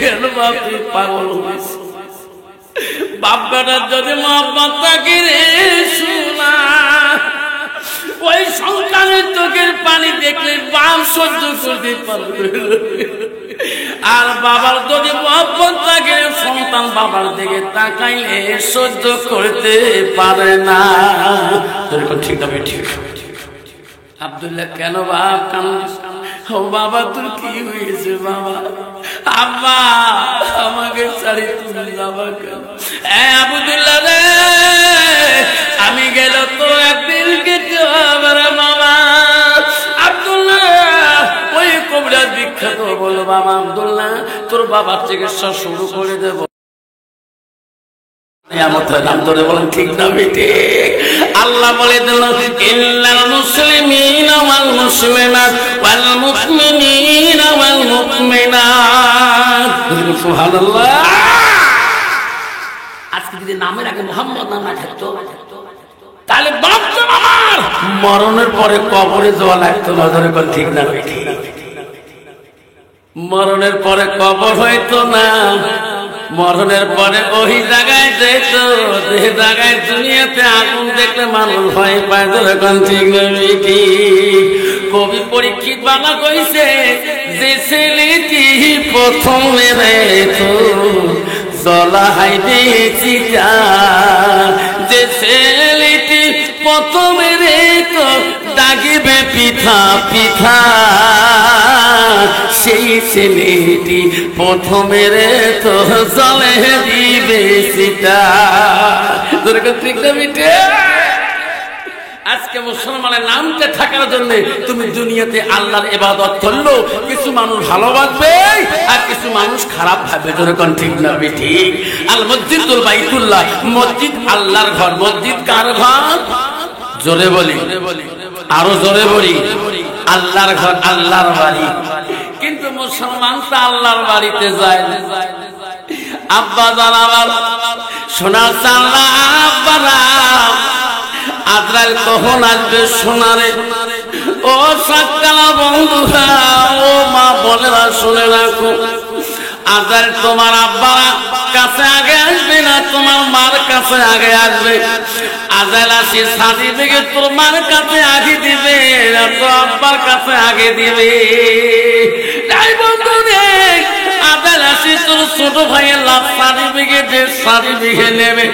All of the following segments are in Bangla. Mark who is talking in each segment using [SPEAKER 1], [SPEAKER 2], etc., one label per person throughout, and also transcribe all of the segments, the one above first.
[SPEAKER 1] কেন বাপ তুই পাগল হয়েছিস? বাপ বেটার যদি মহব্বত থাকে রে শোনা, ওই সন্তানের চোখের পানি দেখলে বাপ সহ্য করতে পারবে, আর বাবার যদি মহব্বত থাকে সন্তান বাবার দিকে তাকাইলে সহ্য করতে পারে না। ঠিক হবে, ঠিক। আব্দুল্লাহ কেন বাপ কান্দিস? ও বাবা তোর কি হয়েছে বাবা? আব্বা আমাকে ছাড়ি তুমি যাবা কেন? আব্দুল্লাহ রে আমি গেল তো একদিন কেটে আবার বাবা। আব্দুল্লাহ ওই কবিরাজ বিখ্যাত বলো বাবা আব্দুল্লাহ তোর বাবার চিকিৎসা শুরু করে দেব। ঠিক না বেটে? আল্লাহ বলে দিল ইন্নাল মুসলিমিনা ওয়াল মুসলিমাত ওয়াল মুমিনিনা ওয়াল মুমিনাত। সুবহানাল্লাহ। আজকে যদি নামের আগে মুহাম্মদ নাম না থাকতো তাহলে বাপ আমার মরণের পরে কবরে যাওয়া লাগতো না। ধরে কোন ঠিক না বেটে? মরণের পরে কবর হইতো না, মরণের পরে ওই জায়গায় যেত যে জায়গায় দুনিয়াতে আগুন দেখলে মানুষ ভয় পায়। ধরে কোন ঠিক না বেটে? কবি পরীক্ষিত বাবা কইছে যে ছেলেটি প্রথমে রেতো জলা হাইতে চিতা, যে ছেলেটি প্রথমে রেতো দাগিবে পিঠা পিঠা, সেই ছেলেটি প্রথমে রেতো জলে দিবে চিতা। ঠিক না বেটে? আজকে মুসলমানের নামটা থাকার জন্য তুমি দুনিয়াতে আল্লাহর ইবাদত করলো, কিছু মানুষ ভালোবাসবে আর কিছু মানুষ খারাপ ভাবে। যেরকম ঠিক না বেটি? আল মসজিদুল বাইতুল্লাহ, মসজিদ আল্লাহর ঘর। মসজিদ কার ঘর? জোরে বলি, আরো জোরে বলি। আল্লাহর ঘর, আল্লাহর বাড়ি। কিন্তু মুসলমান তো আল্লাহর বাড়িতে যায় না। আব্বা জানাবার শোনা চাল্লা আব্বারা আজরাইল কখন আসবে সোনারে? ও সাক্কালা বন্ধুরা, ও মা বোনেরা শুনে রাখো, আজরাইল তোমার আব্বার কাছে আগে আসবে না, তোমার মার কাছে আগে আসবে। আজরাইল আসি সার্টিফিকেট তোর মার কাছে আগে দিবে, তোর আব্বার কাছে আগে দিবে। তাই বন্ধু রে, আজরাইল আসি তোর ছোট ভাইয়ের লাভ সার্টিফিকেট নেবে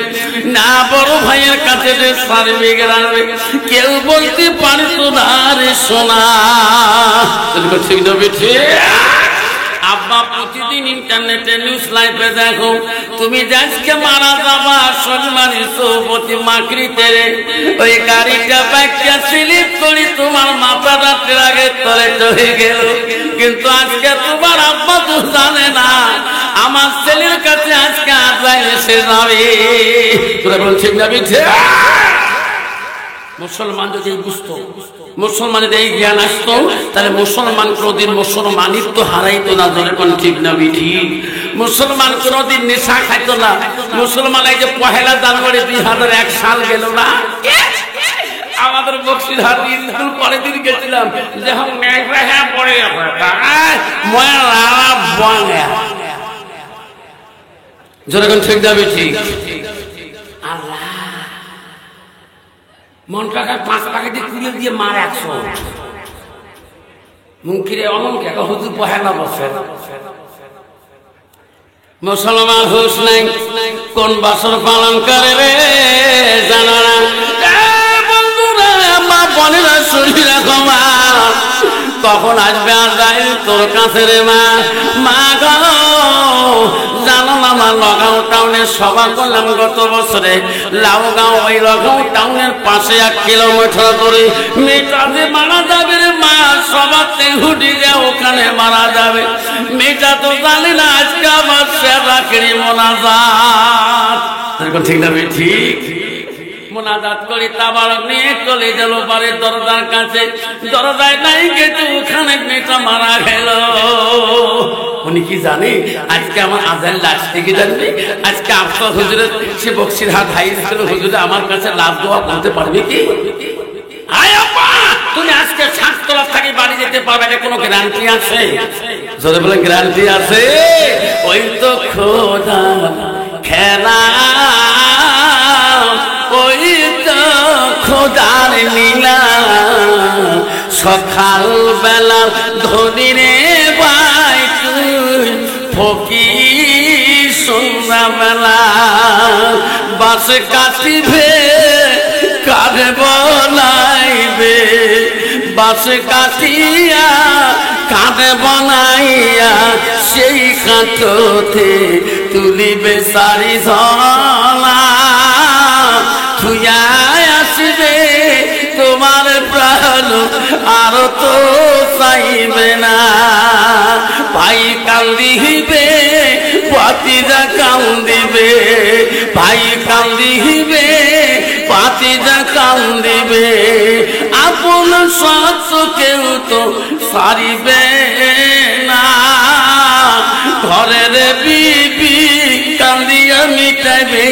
[SPEAKER 1] না, বড় ভাইয়ের কাছে যে সার্টিফিকেট আনবে। কেউ বলতে পারতো না রে সোনা। ঠিক না বেঠে? আব্বা প্রতিদিন ইন্টারনেটে নিউজ লাইভে দেখো তুমি আজকে মারা যাবা সম্মানী সৌপতি মাকড়িতে রে, ওই গাড়িটা ব্যাগটা স্লিপ করি তোমার মাথা রাতের আগে তলে চলে গেল। কিন্তু আজকে তোমার আব্বা তো জানে না আমার ছেলের কাছে আজকে আজরাইল এসে যাবে। তোরা বলছিস না বিঠে? মুসলমান যদি বুঝতো, মুসলমান যদি এই জ্ঞান আসতো, তাহলে মুসলমান কোনদিন মুসলমানিত্ব হারাইতো না। ধরে কোন ঠিক না বিধি? মুসলমান কোনদিন নেশা খাইতো না। মুসলমান এই যে 1 জানুয়ারি 2001 সাল গেল না, আমাদের বক্সিরহাট স্কুল পরের দিন গেছিলাম, যখন হ্যাঁ পড়ে যেরকম ঠিক না বিধি? আল্লাহ মন টাকার 5 টাকা দিয়ে তুলে দিয়ে মার 100 মুখিরে অনকে হুজুর 1 বছর। মুসলমান হুশ নাই, কোন বছর পালন করে রে জানা না? বন্ধুরা মা বোনেরা শুনি রাখো, মা কখন আসবে আজরাইল তোর কাছে রে মা? মা গো জানো না মা, লগাও টাউনে সভা করলাম গত বছরে। লাউগাঁও ওই লগাও টাউনের পাশে 1 কিলোমিটার করে মেয়েটা যে মারা যাবে রে মা, সবাতে হুটি যে ওখানে মারা যাবে। মেয়েটা তো জানে না আজকে আমার সেরাকেরই মোনাজাত। ঠিক না? ঠিক মোনাজাত করি তাবার নিয়ে চলে গেল বাড়ির দরজার কাছে। দরজায় নাই কিন্তু ওখানে মেয়েটা মারা গেল। উনি কি জানে আজকে আমার আজান লাগছে? কি জানবে? আজকে আফসার হুজুরের সে বক্সিরহাট হাই স্কুলের হুজুরে আমার কাছে লাভ দোয়া বলতে পারবে কি? আয় আপা তুমি আজকে 7 তলা থাকি বাড়ি যেতে পারবে, এটা কোনো গ্যারান্টি আছে? যদি বলে গ্যারান্টি আছে, ওই তো খোদা খেলা, ওই তো খোদার লীলা। সকাল বেলা ধনী রে ভাই তুই ফকির, সন্ধ্যা বেলা বাস কাটিবে কারে বনাইবে, বাস কাটিয়া কাঁধে বনাইয়া সেই কাঁথতে তুলিবে সারি ঝলা। থুয়া আসবে তোমার প্রাণ আর তো চাইবে না। ভাই কান্দিবে ভাতিজা কান্দিবে, ভাই কান্দিবে ভাতিজা কান্দিবে। আপন সত্য কেউ তো সারিবে না। ঘরের বিবি কান্দিয়া মিটাইবে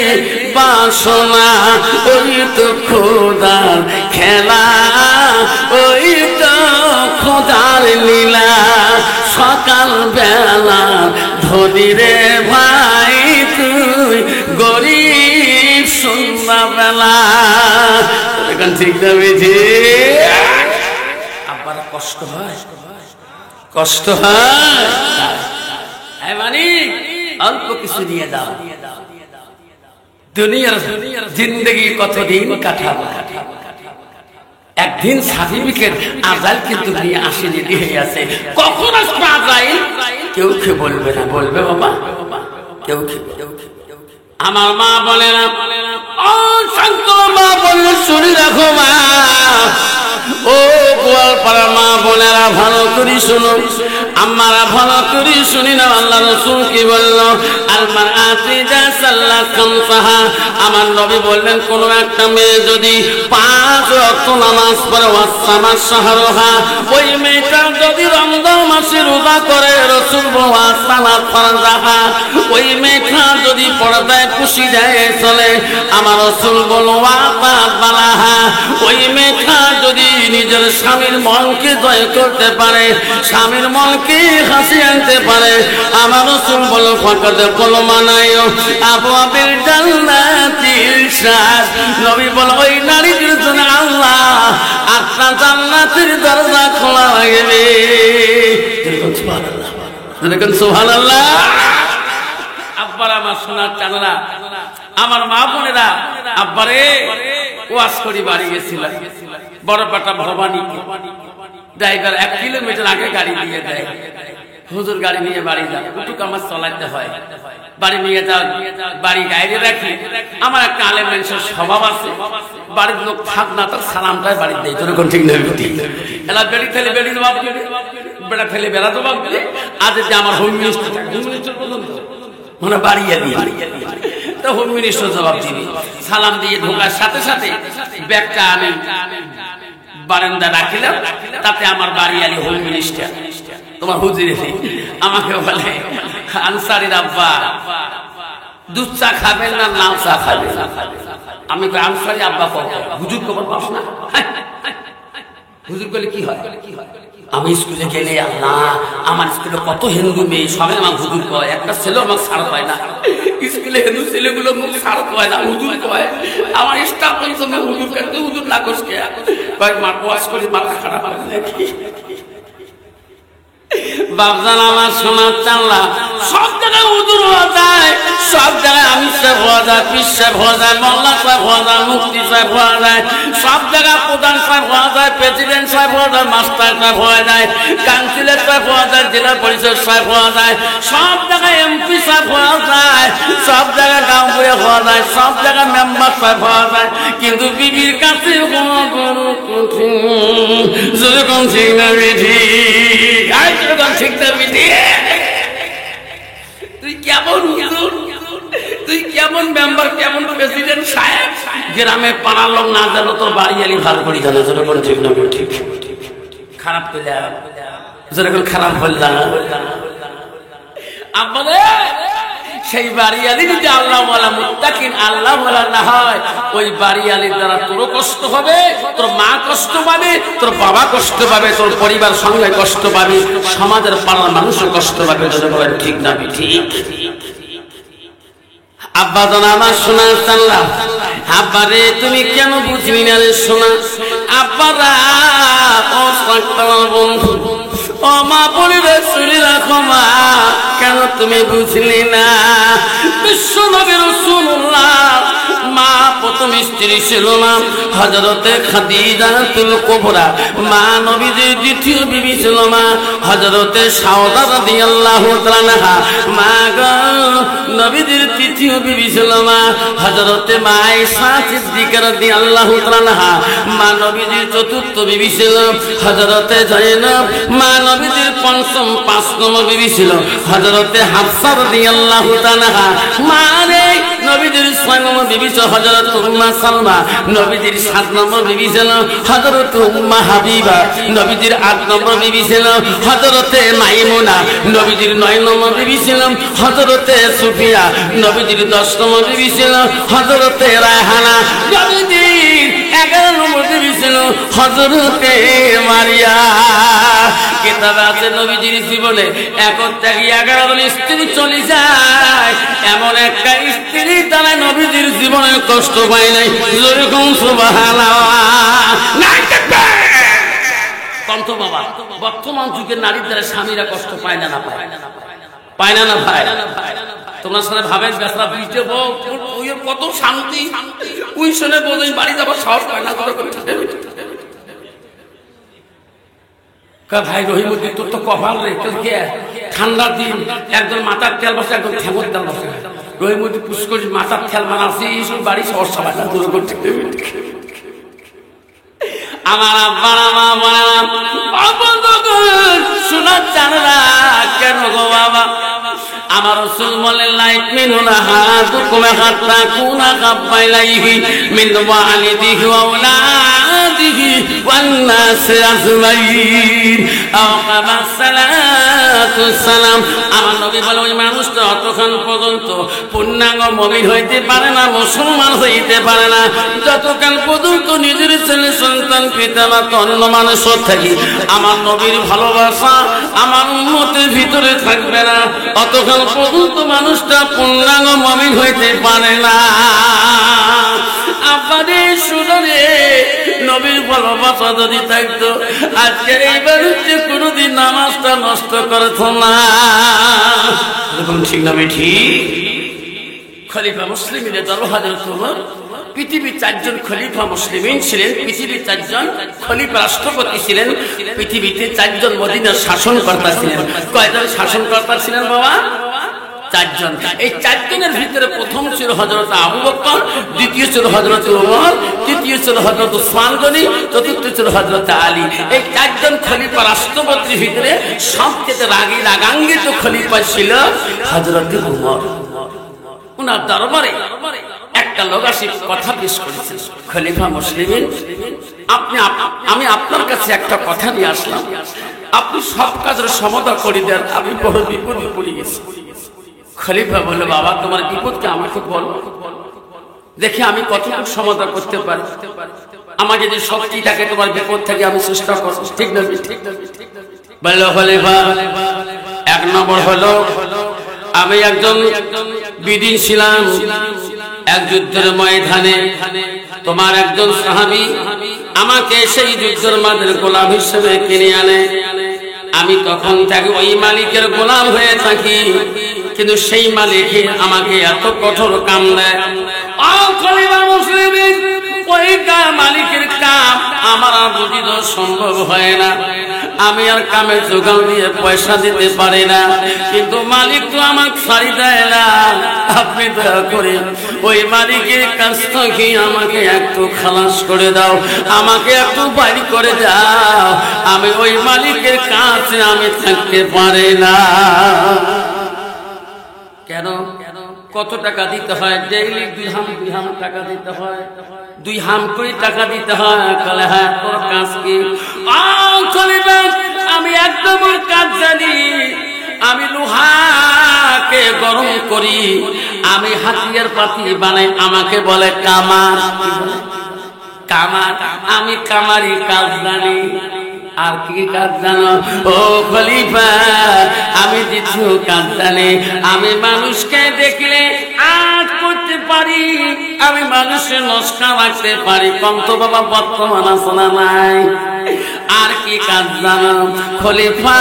[SPEAKER 1] বাসনা। ওই তো খোদার খেলা, ওই তো খোদার লীলা। সকাল বেলা ধনী রে ভাই তুই গরিব, সন্ধ্যা বেলা। এখন ঠিক না বেঠি? আবার কষ্ট হয়, কষ্ট হয়। মানে অল্প কিছু নিয়ে দাও। দুনিয়ার জিন্দগি কতদিন কাটাবো। একদিন সার্টিফিকেট আজাইল কিন্তু নিয়ে আসেনি, দিয়ে আছে। কখন আসবে আজাইল কেউ কে বলবে না। বলবে বাবা কেউ কে? আমার মা বলে না, ও শান্ত মা বললে শুনি রাখো মা। ও গোয়ালপাড়ার মা বোনেরা ভালো করে শুনো, আমারা ভালো করে শুনি না। আল্লাহ রাসূল কি বলল? আলমার আতিজা সাল্লাল্লাহু সাহা, আমার নবী বললেন কোন একটা মেয়ে যদি 5 ওয়াক্ত নামাজ পড়ে, ওয়াসামা শাহরুহা, ওই মেয়েটা যদি রমজান মাসে রোজা করে, রাসূল ওয়াসামা ফারজাহা, ওই মেয়েটা যদি পর্দায় খুশি দেয় চলে, আমার রাসূল বলল ওয়াতাবালাহা, ওই মেয়েটা যদি নিজের স্বামীর মনকে জয় করতে পারে, স্বামীর মনকে হাসি আনতে পারে, আমার রাসূল বলল ফাকাদ কলমানায়ো আবওয়াবিল জান্নাতিল শাহ। নবী বল ওই নারীর জন্য আল্লাহ 8টা জান্নাতের দরজা খোলা রাখবে। সুবহানাল্লাহ, দেখুন সুবহানাল্লাহ। আব্বার আমার সোনার চাঁদরা, আমার মা বোনেরা, আব্বারে ওয়াজ করি বাড়ি গেছিলাম বড়পাটা ভবানী। ড্রাইভার 1 কিলোমিটার আগে গাড়ি দিয়ে দেয়, হুজুর গাড়ি নিয়ে বাড়ি যান, উটুক আমার চলাইতে হয়, বাড়ি নিয়ে যাও, বাড়ি গাইরে রাখি। আমার একটা আলেম মানুষের স্বভাব আছে, বাড়ির লোক থাক না তার সালামটাই বাড়ির দেয়। তোর ঠিক নেই, এলা বেড়ি ফেলে বেড়ি জবাব দিবে, বেড়া ফেলে বেড়া জবাব দিবে। আজ যে আমার হোম মিনিস্টার পর্যন্ত মানে বাড়িয়ে দিয়ে তো হোম মিনিস্টার জবাব দিবি। সালাম দিয়ে ঢোকার সাথে সাথে ব্যাগটা আমি বারান্দা রাখিলাম, তাতে আমার বাড়ি আলি হোম মিনিস্টার তোমার হুজুর আমাকে বলে, আনসারির আব্বা দুধ চা খাবেন না লাল চা খাবেন? আমি আনসারি আব্বা হুজুর খবর পাস না? হুজুর বলে কি হয়? আমি স্কুলে গেলে আল্লাহ আমার স্কুলে কত হিন্দু মেয়ে সবাই আমার হুজুর কয়, একটা ছেলেও আমার ছাড় পায় না। স্কুলে হিন্দু ছেলেগুলো মুখ ছাড় কয় না, হুজুর কয়। আমার স্টাফ পঞ্চমে হুজুর কেন হুজুর না করস কে কয় মা ওয়াজ করি মাথা খারাপ হয় নাকি? বাপজান আমার সোনার চাল্লা, সব জায়গায় হুজুর হওয়া যায়, সব জায়গায় আমি সাহেব হওয়া যায়, পীর সাহেব হওয়া যায়, মোল্লা সাহেব হওয়া যায়, মুফতি সাহেব হওয়া যায়, সব জায়গায় প্রধান সাহেব হওয়া যায়, প্রেসিডেন্ট সাহেব হওয়া যায়, মাস্টার সাহেব হওয়া যায়, কাউন্সিলর সাহেব হওয়া যায়, জেলা পরিষদ সাহেব হওয়া যায়, সব জায়গায় এমপি সাহেব হওয়া যায়, সব জায়গায় গাঁও বয়ে হওয়া যায়, সব জায়গায় মেম্বার সাহেব হওয়া যায়। কিন্তু বিবির কাছে যেরকম ঠিক না বিধি, ঠিক না বিধি, তুই কেমন হুজুর, তুই কেমন মেম্বার, কেমন প্রেসিডেন্ট সাহেব, গ্রামে পাড়ার লোক না জানো তোর বাড়ি আলি ভালো করি জানো, যেরকম ঠিক না ঠিক। খারাপ পেলাম, যেরকম খারাপ বললাম। সেই বাড়িয়ালি যদি আল্লাহ ওয়ালা মুত্তাকিন আল্লাহ ওয়ালা না হয়, ওই বাড়িয়ালির দ্বারা তোরও কষ্ট হবে, তোর মা কষ্ট পাবে, তোর বাবা কষ্ট পাবে, তোর পরিবার সঙ্গে কষ্ট পাবে, সমাজের পাড়ার মানুষও কষ্ট পাবে। ঠিক না ঠিক? আব্বা জান আমার সোনা চাল্লা, আব্বা রে তুমি কেন বুঝবি না রে সোনা? আব্বারা ও সাক্তার বন্ধু, ও মা পরিবার শুনে রাখো মা, কেন তুমি বুঝলি না? বিশ্ব নবী রাসূলুল্লাহ মা প্রথম স্ত্রী ছিল না হযরতে খাদিজাতুল কুবরা, মা নবীজির দ্বিতীয় বিবি ছিল মা হযরতে সাউদা রাদিয়াল্লাহু তাআলা আনহা, মা গো নবীজির তৃতীয় বিবি ছিল মা হযরতে মা আয়েশা সিদ্দিকা রাদিয়াল্লাহু তাআলা আনহা, মা নবীজির চতুর্থ বিবি ছিল হযরতে যায়েনব, মা নবীজির পঞ্চম ৫ নম্বর বিবি ছিল হযরতে হাফসা রাদিয়াল্লাহু তাআলা আনহা, মা রে নবীজির ৬ নম্বর বিবি ছিল হযরত উম্মে সালমা, নবীজির ৭ নম্বর বিবি ছিল হযরত উম্মে হাবিবা, নবীজির ৮ নম্বর বিবি ছিল হযরতে মাইমুনা, নবীজির ৯ নম্বর বিবি ছিল হযরতে সুফিয়া, নবীজির ১০ নম্বর বিবি ছিল হযরতে রায়হানা, নবীজির ১১ নম্বর বিবি ছিল হযরতে মারিয়া। কিতাবে আছে নবীজির জীবনে ১ জন স্ত্রী চলে যায়, এমন একটা স্ত্রী তারা নবীজির জীবনে কষ্ট পায় নাই। যেরকম সুবহানাল্লাহ কন্ত বাবা, বর্তমান যুগের নারীর দ্বারা স্বামীরা কষ্ট পায় না, না পায় না, না ভাই? তোমরা সাথে ভাবেন বেসরা বুঝতে ওই কত শান্তি, ওই শুনে বোঝেন বাড়ি যাবার সাহস পায় না। ভাই রহিমুদ্দিন তোর তো কপাল রে, ঠান্ডার দিন একজন মাথার তেল বসে, একজন ঠেমর তেল বসে। রহিমুদ্দিন পুষ্কর মাথার তেল বানাচ্ছিস, বাড়ি সমস্যা পায় না। আমার আব্বার শোনার জানে না কেন গো বাবা? আমার রাসূল বলেন লাইক মিনুনা হাদুকুম হাত্তা কুনা কাবাইলাইহি মিন ওয়ালিদিহি ওয়া আওলাদিহি ওয়ান নাস আজমাইন আও কামা সালাতু সালাম। আমার নবী বলেন ওই মানুষটা অতক্ষণ পর্যন্ত পূর্ণাঙ্গ মুমিন হইতে পারে না, মুসলমান হইতে পারে না, যতক্ষণ পর্যন্ত নিজের ছেলে সন্তান পিতামাতা অন্য মানুষের থাকি আমার নবীর ভালোবাসা আমার উম্মতের ভিতরে থাকবে না, অতক্ষণ পর্যন্ত মানুষটা পূর্ণাঙ্গ মুমিন হইতে পারে না। আপনাদের শুনে নবীর ভালোবাসা যদি থাকতো আজকে এই মানুষকে কোনোদিন নামাজটা নষ্ট করত না। ঠিক না ঠিক? খলিফা মুসলিমিনের দল হযরত ওমর, পৃথিবীর ৪ জন খলিফা মুসলিমিন ছিলেন, পৃথিবীর ৪ জন খলিফা রাষ্ট্রপতি ছিলেন, পৃথিবীতে ৪ জন মদিনার শাসনকর্তা ছিলেন। কয়জন শাসনকর্তা ছিলেন বাবা? ৪ জন। এই ৪ জনের ভিতরে প্রথম ছিল হযরত আবু বকর, দ্বিতীয় ছিল হযরত ওমর, তৃতীয় ছিল হযরত উসমান গনি, চতুর্থ ছিল হযরত আলী। এই ৪ জন খলিফা রাষ্ট্রপতির ভিতরে সবচেয়ে রাগান্বিত খলিফা ছিল হযরত ওমর। উনার দরবারে একটা লোক আসি কথা পেশ করেছে, খলিফা মুসলিমিন আমি আপনার কাছে একটা কথা নিয়ে আসলাম, আপনি সব কাজের সমাধান করে দেন, আমি বড় বিপদে পড়ে গেছি। খলিফা বলল বাবা তোমার বিপদকে আমাকে বলো, দেখি আমি কতটুকু সমাধান করতে পারি, আমার যদি শক্তি থাকে তোমার বিপদ থেকে আমি চেষ্টা করবো। ঠিক না? বলল খলিফা ১ নম্বর হলো আমি একজন বিদিন ছিলাম এক যুদ্ধের ময়দানে, তোমার একজন সাহাবী আমাকে সেই যুদ্ধের মাঝে গোলাম হিসেবে কিনে আনে, আমি তখন থেকে ওই মালিকের গোলাম হয়ে থাকি, কিন্তু সেই মালিক আমাকে এত কঠোর কাম দেয়। ওই মালিকের কাম আমার আর বুঝিতে সম্ভব হয় না, আমি আর কামে জোগান দিয়ে পয়সা দিতে পারি না, কিন্তু মালিক তো আমাকে ছাড়ি দেয় না। আপনি দয়া করে ওই মালিকের কাছ থেকে আমাকে একটু খালাস করে দাও, আমাকে একটু বাড়ি করে দাও, আমি ওই মালিকের কাছে আমি থাকতে পারি না। কেন? কত টাকা দিতে হয়? ডেইলি 2 হাম টাকা দিতে হয়, 2 হাম করে টাকা দিতে হয়। কলে হ্যাঁ তোর কাজ কি? আমি একদম কাজ জানি, আমি লোহাকে গরম করি, আমি হাতিয়ার পাতি বানাই, আমাকে বলে কামার। কামার, আমি কামারি কাজ জানি। আর কি কাজ জানো ও খলিফা? আমি দ্বিতীয় কাজ জানি, আমি মানুষকে দেখলে আট করতে পারি, আমি মানুষের নস্কা রাখতে পারি। কন্ত বাবা বর্তমান আসনা নাই। আর কি কাজ জানো খলিফা?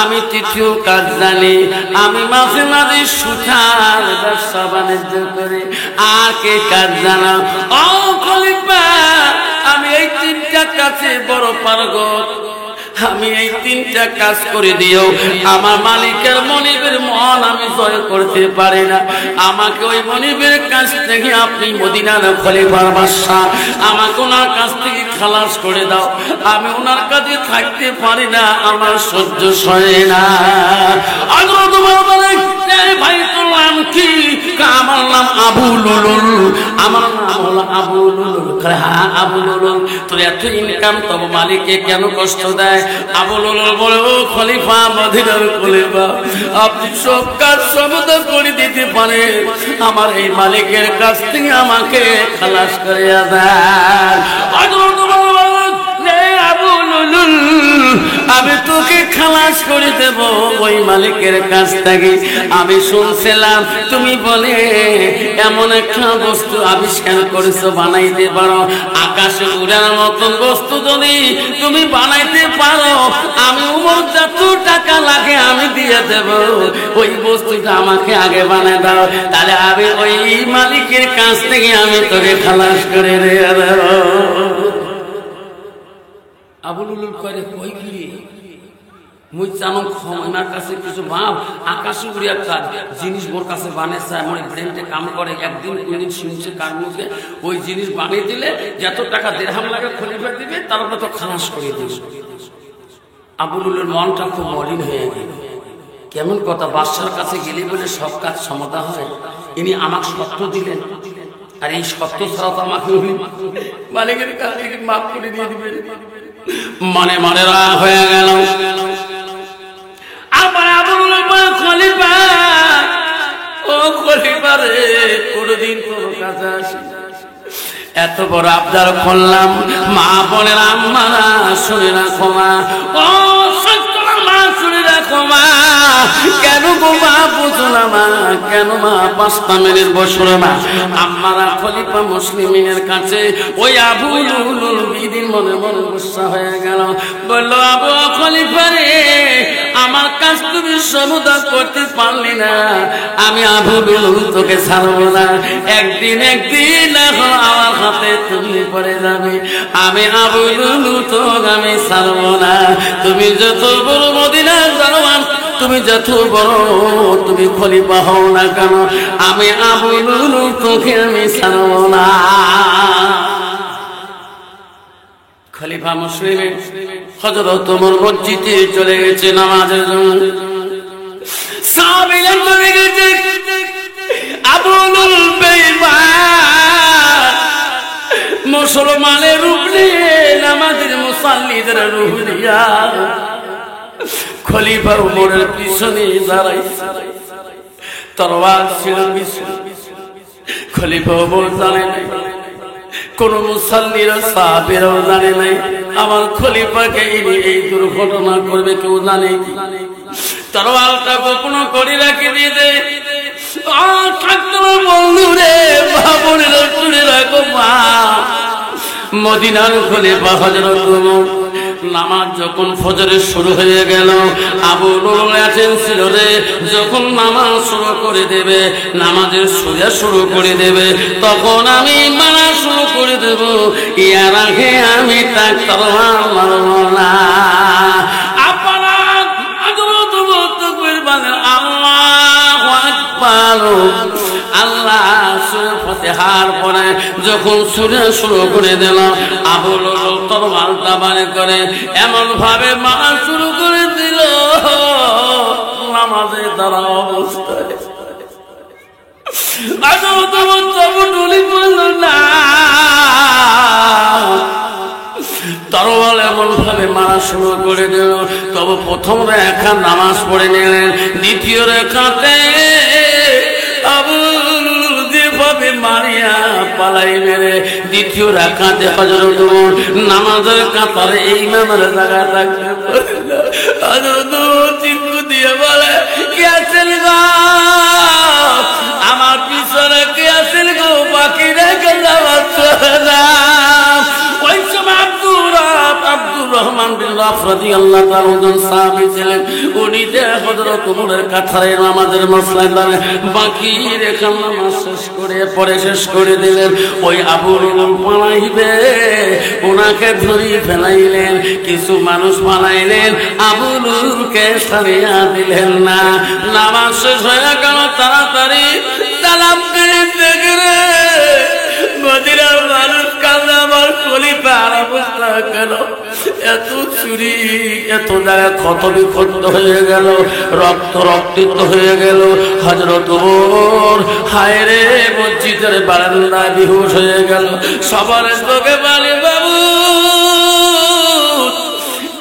[SPEAKER 1] আমি তৃতীয় কাজ জানি, আমি মাঝে মাঝে সুতার ব্যবসা বাণিজ্য করি। আর কি কাজ জানো ও খলিফা? আমি এই তিনটা কাজে বড় পারগত। আমি এই তিনটা কাজ করে দিও আমার মালিকের মনিবের মন আমি জয় করতে পারি না। আমাকে ওই মনিবের কাছ থেকে আপনি মদিনার খলিফার বাদশা, আমাকে ওনার কাছ থেকে খালাস করে দাও। আমি ওনার কাছে থাকতে পারি না, আমার সহ্য সয় না। ভাই তোর নাম কি? আমার নাম আবু লুলুল। আমার নাম হলো আবু লুলুল। হ্যাঁ আবু লুলুল, তোর এত ইনকাম তবে মালিককে কেন কষ্ট দেয়? আবু লুলুল বলে ও খলিফা, মদিনার খলিফা, আপনি সব কাজ সমাধান করে দিতে পারেন, আমার এই মালিকের কাছ থেকে আমাকে খালাস করে দেন। আমি তোকে খালাস করে দেব ওই মালিকের কাছ থেকে। আমি শুনছিলাম তুমি বলে এমন একটা বস্তু আবিষ্কার করেছো, বানাইতে পারো, আকাশে উড়ার মতন বস্তু যদি তুমি বানাইতে পারো, আমি উমর যত টাকা লাগে আমি দিয়ে দেব। ওই বস্তুটা আমাকে আগে বানাই দাও, তাহলে আমি ওই মালিকের কাছ থেকে আমি তোকে খালাস করে দিয়ে দেব। আবুল উলুল করে কই কি মুই জানো আমার কাছে কিছু ভাব আকাশে উড়ে একটা জিনিস মোর কাছে বানিয়েছে, আমার ব্রেনটে কাম করে। একদিন কোনদিন শুনছে কার মুখে ওই জিনিস বানিয়ে দিলে যত টাকা দেড়হাম লাগে খলিফা দিবে, তারপরে তো খালাস করে দিবে। আবুল উলুলের মনটা খুব মলিন হয়ে গেল। কেমন কথা, বাদশার কাছে গেলে বলে সব কাজ সমাধা হয়। ইনি আমাকে সত্য দিলেন, আর এই সত্য ছাড়া তো আমাকে মালিকের কাছে মাফ করে দিয়ে দিবেন। মনে মনে রাগ হয়ে গেল। আমার আবুল খলিফা, ও খলিফা রে, কোনদিন তোর কাছে আসি এত বড় আবদার করলাম, মা বোনের আম্মারা শুনে রাখো মা, ও সত্যরা মা শুনে রাখো মা। কেন গো মা বুঝো না মা? কেন মা? 5টা মিনিট বসলো মা। আম্মারা খলিফা মুসলিমিনের কাছে ওই আবু লুলুল বিদিন মনে মনে গুসা হয়ে গেল। বললো আবু খলিফা রে, আমার কাজ তুমি সমাধান করতে পারলি না, আমি আবু লুলুল তোকে ছাড়বো না। একদিন এখন আমার হাতে তুমি পড়ে যাবে, আমি আবু লুলুল তোকে আমি ছাড়বো না। তুমি যত বড় মদিনার দারোয়ান, তুমি যত বড় তুমি খলিফা হও না কেন, আমি আবু লুলুল তোকে আমি ছাড়বো না। খলিফা মুসলিম হযরত ওমর মসজিদে চলে গেছে নামাজের জন্য। সাহাবীরা চলে গেছে, আবু লুলুল বেঈমান মুসলমানের রূপ নিয়ে নামাজের মুসাল্লিদের রূপ নিয়া খলিফা ওমরের পিছনে দাঁড়াইছে, তরবার ছিল পিছনে। খলিফা ওমর জানে নাই, কোন মুসাল্লিরা সাহাবীরাও জানে নাই আমার খলিফাকে এই দুর্ঘটনা করবে, কেউ জানে কি? তরবারটা গোপন করে রেখে দিয়ে দে। বন্ধুরে বাবুরের শুনে রাখো মা, মদিনার খলিফা হযরত ওমর নামাজ যখন ফজরের শুরু হয়ে গেল, আবু লুলুল আছেন ছিল রে, যখন নামাজ শুরু করে দেবে, নামাজের সোজা শুরু করে দেবে, তখন আমি মারা শুরু করে দেব। ইয়ার আগে আমি তার তরবার মারব না। আপনারা হযরত ওমর তাকবীর বলেন, আল্লাহু আকবার। আল্লাহ সূরা ফাতিহার পরে যখন সূরা শুরু করে দিল, আবু লুলুল তরবারটা বার করে এমন ভাবে মারা শুরু করে দিল, নামাজে দাঁড়া অবস্থায় তরোয়াল এমন ভাবে মারা শুরু করে দিল। তবে প্রথম রেখা নামাজ পড়ে নিলেন, দ্বিতীয় রেখাতে আবু যেভাবে মারিয়া পালাই মেরে দ্বিতীয় রেখাতে হযরত ওমর নামাজের কাতারে এই ইমামের জায়গা থাকতে পারল। হযরত ওমর চিৎকার দিয়ে বলে, কে আছেন গো আমার পিছনে, কে আছেন গো বাকি রেখে যাওয়ার না। ওই সময় আব্দুর রহমান বিন আওফ রাদিয়াল্লাহু তাআলা একজন সাহাবী ছিলেন। উনি যে হযরত ওমরের কাতারে নামাজের মসলায় দাঁড়ায় বাকি রেখা নামাজ শেষ করে দিলেন। ওই আবু লুলুল পালাইবে, ওনাকে ধরি ফেলাইলেন, কিছু মানুষ পালাইলেন, আবু লুলুলকে ছাড়িয়া দিলেন না। নামাজ শেষ হয়ে গেল, তাড়াতাড়ি সালাম করে দেখে মদিনার মানুষ কাছে আমার খলিফার অবস্থা কেন, এত চুরি, এত জায়গা ক্ষত বিক্ষত হয়ে গেল, রক্তাক্ত হয়ে গেল। হযরত ওমর হায় রে মসজিদের বারান্দায় বেহুশ হয়ে গেল। সবার চোখে বলে, বাবু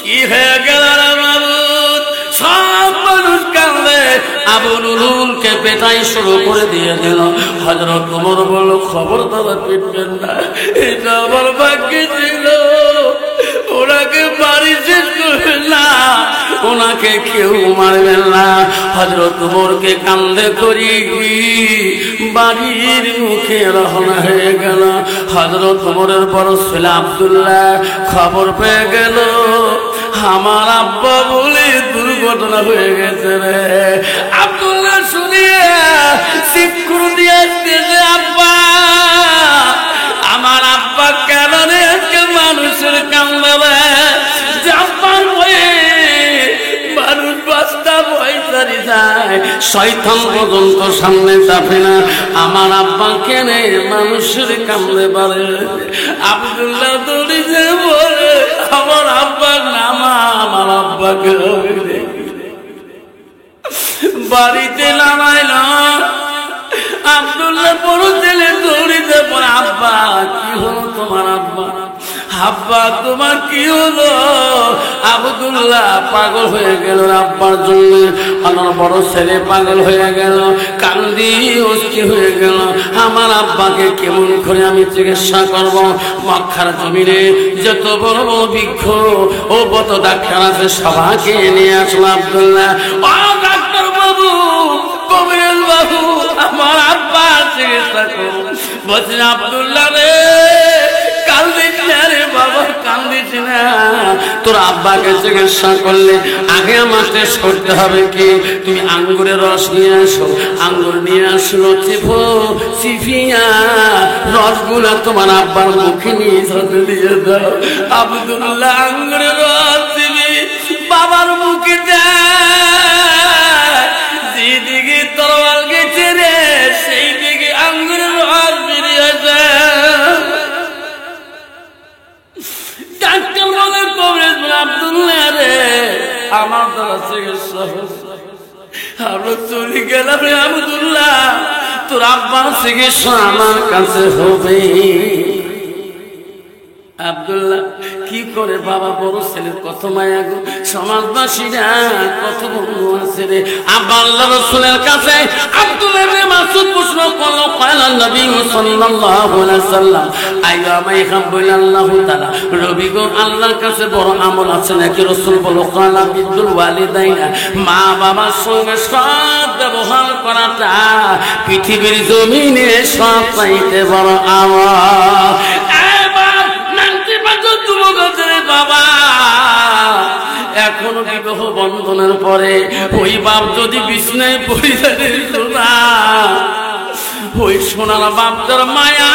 [SPEAKER 1] কি হয়ে গেল রে বাবু? সব মানুষ কাঁদে, আবু লুলুলকে পেটাই শুরু করে দিয়ে দিল। হযরত ওমর বলল, খবরদার পিটবেন না, এটা আমার ভাগ্যে ছিল, ওনাকে বাড়ি শেষ করবেন না, ওনাকে কেউ মারবেন না। হযরত ওমরকে কান্দে করি বাড়ির মুখে রওনা হয়ে গেল। হযরত ওমরের বড় ছেলে আব্দুল্লাহ খবর পেয়ে গেল, আমার আব্বা বলে দুর্ঘটনা হয়ে গেছে রে। আব্দুল্লাহ শুনিয়ে চিৎকার দিয়ে আসতেছে, আব্বা আমার আব্বা কেন রে আজকে মানুষের কান্দাবে, যে আব্বার ভয়ে মানুষ বাস্তা ভয় চারি যায়, শয়তান পর্যন্ত সামনে চাপে না, আমার আব্বা কেন মানুষের কান্দে পারে। আব্দুল্লাহ দৌড়ি যে বলে, আমার আব্বার নামা, আমার আব্বাকে বাড়িতে নামাইল। আব্দুল্লাহ বড় ছেলে দৌড়িতে পড়ে, আব্বা কি হলো তোমার? আব্বা আব্বা তোমার কি হলো? আব্দুল্লাহ পাগল হয়ে গেল আব্বার জন্য। আমার বড় ছেলে পাগল হয়ে গেল, কান্দি অস্থির হয়ে গেল, আমার আব্বাকে কেমন করে আমি চিকিৎসা করব? মক্কার জমিনে যত বড় বড় বৃক্ষ ও কত ডাক্তার আছে সবাইকে নিয়ে আসলো। আব্দুল্লাহ, ও ডাক্তার বাবু, কবির বাবু, আমার আব্বা চিকিৎসা করো। বলছেন, আব্দুল্লাহ রে কান্দিস না রে বাবা, কান্দিস না, তোর আব্বাকে চিকিৎসা করলে আগে আমার টেস্ট করতে হবে কি, তুমি আঙ্গুরের রস নিয়ে আসো, আঙ্গুর নিয়ে আসলো, চিফিয়া রসগুলো তোমার আব্বার মুখে নিয়ে ধরে দিয়ে দাও। আব্দুল্লাহ আঙ্গুরের রস দিবি বাবার মুখে দেয়, যেদিকে তরোয়াল গেছে রে সেই দিকে আঙ্গুরের রস বেরিয়ে যায়। ডাক্তার বলে, কবিরাজ বলে, আব্দুল্লাহ রে আমার দ্বারা চিকিৎসা আমরা চলে গেলাম রে আব্দুল্লাহ, তোর আব্বার চিকিৎসা আমার কাছে হবে। আব্দুল্লাহ কি করে বাবা, বড় ছেলের কত মায়া গো, সমাজবাসীরা কত বন্ধু আছে রে। আব্বা আল্লাহ রাসূলের কাছে আব্দুল্লাহ ইবনে মাসউদ প্রশ্ন করলো, কয়লা নবী সাল্লাল্লাহু আলাইহি ওয়াসাল্লাম আইয়া মাই হাব্বুল্লাহু তাআলা, নবী গো আল্লাহর কাছে বড় আমল আছে নাকি? রাসূল বলল, কয়লা বিদুল ওয়ালিদাইনা, মা বাবার সঙ্গে সৎ ব্যবহার করাটা পৃথিবীর জমিনে সবচাইতে বড় আমল। বাবা এখনো বিবাহ বন্ধনের পরে ওই বাপ যদি বিছনায় পড়ে যায়, ওই সোনার বাপটার মায়া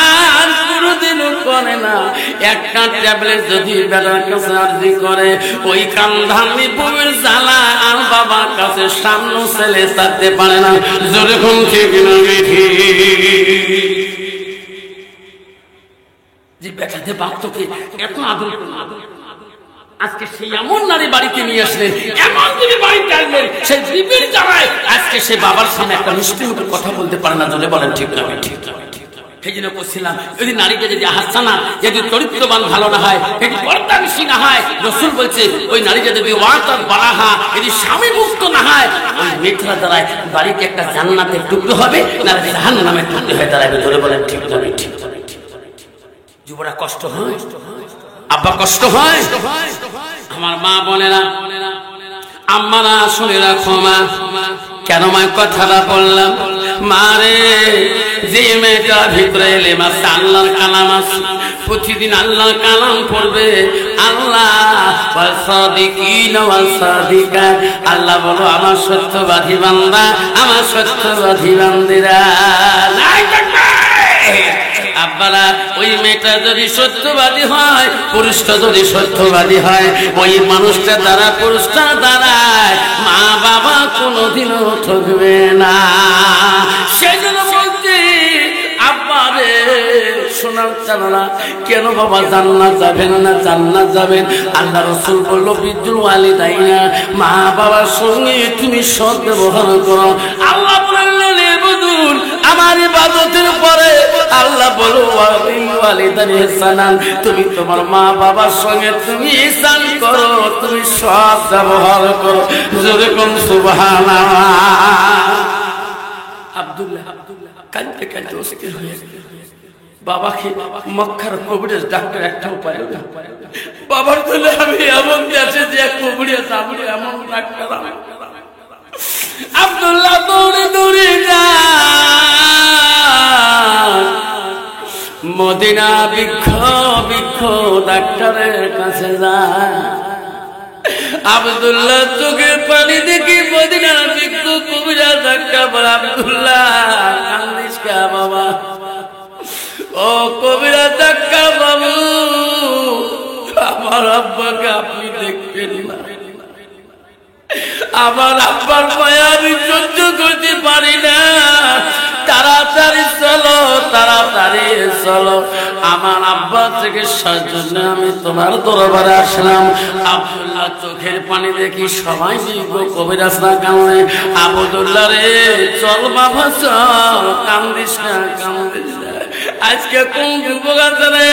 [SPEAKER 1] কোনোদিনও করে না। একটা ট্যাবলেট যদি বেটার কাছে আর্জি করে, ওই কান্ধানি বউয়ের জ্বালা আর বাবার কাছে সামনে ছেলে ছাড়তে পারে না। যেরকম ঠিক না যে বেটাতে বাপ তোকে এত আদর আজকে সেই এমন নারী বাড়িতে নিয়ে আসলেন, এমন তুমি বাড়িতে আসলেন, সেই বিবির জামাই আজকে সে বাবার সামনে একটা মিষ্টি মুখে কথা বলতে পারে না। জলে বলেন ঠিক না? ঠিক না? সেই জন্য বলছিলাম, যদি নারীকে যদি হাসানা, যদি চরিত্রবান ভালো না হয়, যদি পর্দানিশী না হয়, রাসূল বলছে ওই নারীকে যদি ওয়াতার বালাহা, যদি স্বামী মুক্ত না হয়, ওই মেয়েটার দ্বারাই বাড়িতে একটা জান্নাতের টুকরো হবে, না জাহান্নামের টুকরো হয়ে দাঁড়াবে। ধরে বলেন ঠিক না ঠিক? যুবরা কষ্ট হয়, আব্বা কষ্ট হয়। আমার মা বলে না, আম্মারা শুনে রাখো মা, কেন মা কথাটা বললাম? মারে, যে মেয়েটার ভিতরে এলেম আছে, আল্লাহর কালাম আছে, প্রতিদিন আল্লাহর কালাম পড়বে, আল্লাহ আল্লাহ বলো আমার সত্যবাদী বান্দা, আমার সত্যবাদী বান্দিরা। আব্বারা, ওই মেয়েটা যদি সত্যবাদী হয়, পুরুষটা যদি সত্যবাদী হয়, ওই মানুষটা দ্বারা পুরুষটা দ্বারায় মা বাবা কোনোদিনও ঠকবে না। সেই জন্য বলছি আব্বারে, শোনার চালা কেন বাবা জান্নাত যাবেন না? জান্নাত যাবেন। আল্লাহ রাসূল বলল বিদ্যুল ওয়ালিদাইনা, মা বাবার সঙ্গে তুমি সৎ ব্যবহার করো। আল্লাহ বললেন বুদুল, আমার ইবাদতের পরে আল্লাহ বলো ওয়ালিদানি ইহসানান, তুমি তোমার মা বাবার সঙ্গে তুমি ইহসান করো, তুমি সৎ ব্যবহার করো। জোরে কোন সুবহানাল্লাহ। আব্দুল্লাহ কাঁদতে কাঁদতে অস্থির হয়ে গেল। বাবাকে মক্কার কবিরাজ ডাক্তার একটাও পায় না। বাবার জন্য আমি এমন দেশে যে কবিরাজ আমি এমন ডাক্তার। আব্দুল্লাহ দৌড়ে দৌড়ে যায় মদিনা, বৃক্ষ বৃক্ষ ডাক্তারের কাছে যায়। আব্দুল্লাহ চোখের পানি দেখি মদিনা বৃক্ষ কবিরাজ ডাক্তার বলে, আব্দুল্লাহ কান্দিস কে বাবা? ও কবিরাজ ডাক্তার বাবু, আমার আব্বাকে আপনি দেখবেন না, আমার আব্বার মায়া আমি সহ্য করতে পারি না, তাড়াতাড়ি চলো, তাড়াতাড়ি চলো, আমার আব্বা চিকিৎসার জন্য আমি তোমার দরবারে আসলাম। আব্দুল্লাহ চোখের পানি দেখি সবাই কবিরাজ না কামড়ে, আব্দুল্লাহ রে চল বাবা চল, কান্দিস না কান্দিস না। আজকে কোন যুবক আছে রে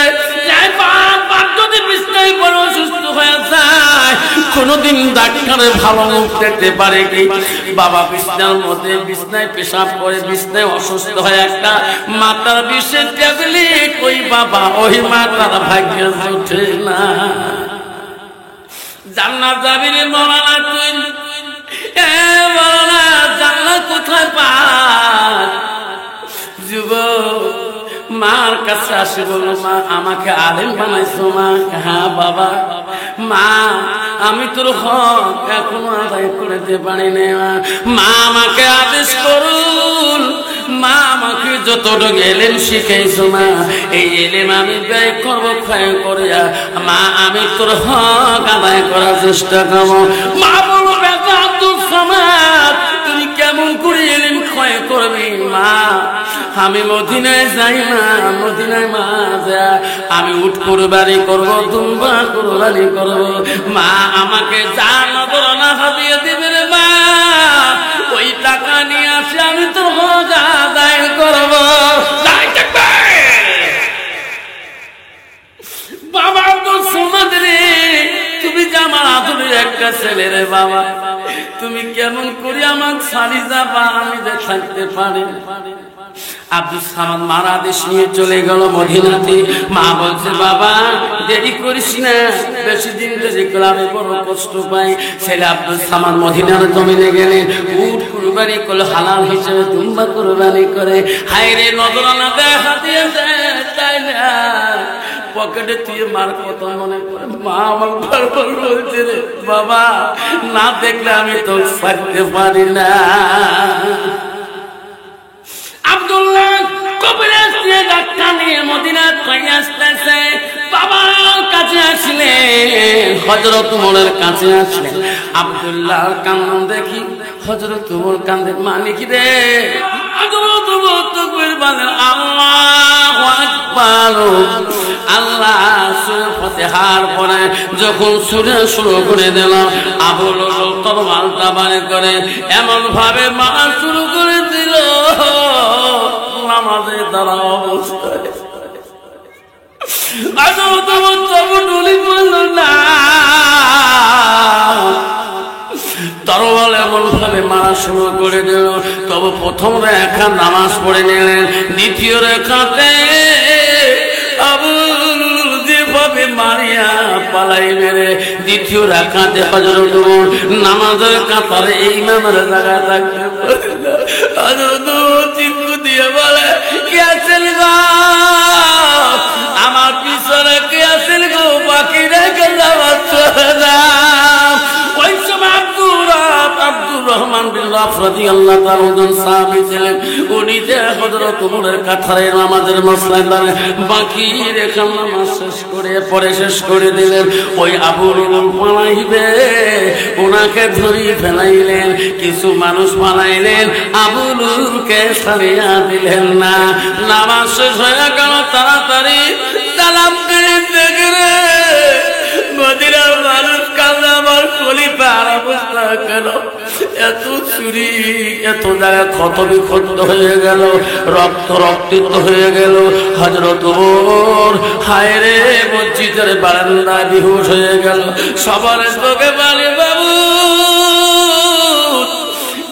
[SPEAKER 1] যদি বিছনায় পড়ে অসুস্থ হয়ে যায়, কোনদিন ডাক্তারের ভালো মুখ দেখতে পারে কি? বাবা বিছনার মধ্যে বিছনায় পেশাব করে, বিছনায় অসুস্থ হয়ে একটা মাতার বিষের ট্যাবলেট, ওই বাবা ওই মাতার ভাগ্য ওঠে না। জান্নাত যাবি রে মৌলানা তুই? মৌলানা জান্নাত কোথায় পাস? যুবক মার কাছে আসে, বলো মা আমাকে আলেম বানাইছো মা। হ্যাঁ বাবা। মা আমি তোর হক এখনো আদায় করতে পারি না, মা আমাকে আদেশ করুন, মা আমাকে যতটুকু এলেম শিখাইছো মা, এই এলেম আমি ব্যয় করবো ক্ষয় করিয়া, মা আমি তোর হক আদায় করার চেষ্টা করবো। মা বলো বেটা আব্দুল সামাদ, তুমি কেমন করে এলেম ক্ষয় করবি? মা আমি মদিনায় যাই না, মদিনায় মা যা আমি উট কুরবানি করবো, দুম্বা কুরবানি করবো, মা আমাকে যা নজরানা হাতিয়ে দিবে রে মা, ওই টাকা নিয়ে আসে আমি তো হজ আদায় করবো। বাবা তো সমাজ রে, তুমি যে আমার আদরের একটা ছেলে রে বাবা, তুমি কেমন করে আমার ছাড়ি যাবা, আমি যে থাকতে পারি। আব্দুল সামাদ মারা দেশ নিয়ে চলে গেল মদিনাতে। মা বলছে বাবা দেরি করিস না, বেশি দিন দেরি করলে আমি বড় কষ্ট পাই। ছেলে আব্দুল সামাদ মদিনার জমিনে গেলেন, উট কুরবানি করলে হালাল হিসেবে, দুম্বা কুরবানি করে। হায় রে নজরানা দেখা দিয়ে তাই না পকেটে তুই মার কথা মনে করে। মা আমার বারবার বলছে রে বাবা না দেখলে আমি তো থাকতে পারি না। আব্দুল্লাহ কবিরাজ দিয়ে ডাক্তার নিয়ে মদিনা থেকে আসতেছে, বাবার কাছে আসলেন, হযরত ওমরের কাছে আসলেন। আব্দুল্লাহ কান্দন দেখি হযরত ওমর কান্দে, মানে কি রে? হযরত ওমর তাকবীর বলেন, আল্লাহু আকবার। আল্লাহ সূরা ফাতিহার পরে যখন সূরা শুরু করে দিল, আবু লুলু তরবারটা বার করে এমন ভাবে মারা শুরু করে দিল, নামাজে তারা অবস্থায় ডুলি পড়ল না, তরোয়াল এমন ভাবে মারা শুরু করে দিল। তবে প্রথম রেখা নামাজ পড়ে নিলেন, দ্বিতীয় রেখাতে যেভাবে মারিয়া পালাই মেরে দ্বিতীয় রেখাতে হযরত ওমর নামাজের কাতারে ইমামের জায়গা থাকতে হযরত ওমর চিৎকার দিয়ে বলে, কে আছেন গো আমার পিছনে, কে আছেন গো বাকি রেখে যাওয়ার চলে না। ওই সময় আব্দুর রহমান বিন আওফ রাদিয়াল্লাহু তাআলা একজন সাহাবী ছিলেন, উনি যে হযরত ওমরের কাতারে নামাজের মসলায় দাঁড়িয়ে বাকি রেখা নামাজ শেষ করে দিলেন। ওই আবু লুলুল পালাইবে, ওনাকে ধরি ফেলাইলেন, কিছু মানুষ পালাইলেন, আবু লুলুলকে ছাড়িয়া দিলেন না। নামাজ শেষ হয়ে গেল, তাড়াতাড়ি সালাম করে দেখে মদিনার মানুষ কাঁদে, আমার খলিফার অবস্থা কেন, এত চুরি, এত জায়গায় ক্ষত বিক্ষত হয়ে গেল, রক্ত রক্তিত হয়ে গেল। হযরত ওমর হায় রে মসজিদের বারান্দায় বেহুশ হয়ে গেল। সবার চোখে পানি, বাবু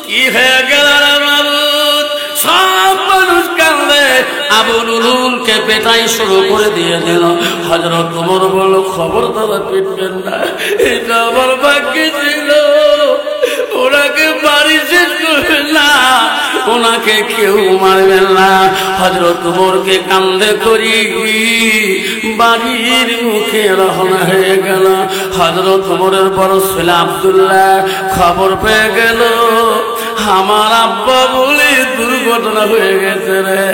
[SPEAKER 1] কি হয়ে গেল বাবু? সব মানুষ কাঁদে, আবু লুলুলকে পেটাই শুরু করে দিয়ে দিল। হযরত ওমর বলল, খবরদার পিটবেন না, এটা আমার ভাগ্যে ছিল, ওনাকে বাড়ি শেষ করবেন না, ওনাকে কেউ মারবেন না। হযরত ওমরকে কান্দে করি বাড়ির মুখে রওনা হয়ে গেল। হযরত ওমরের বড় ছেলে আব্দুল্লাহ খবর পেয়ে গেল, আমার আব্বা বলে দুর্ঘটনা হয়ে গেছে রে।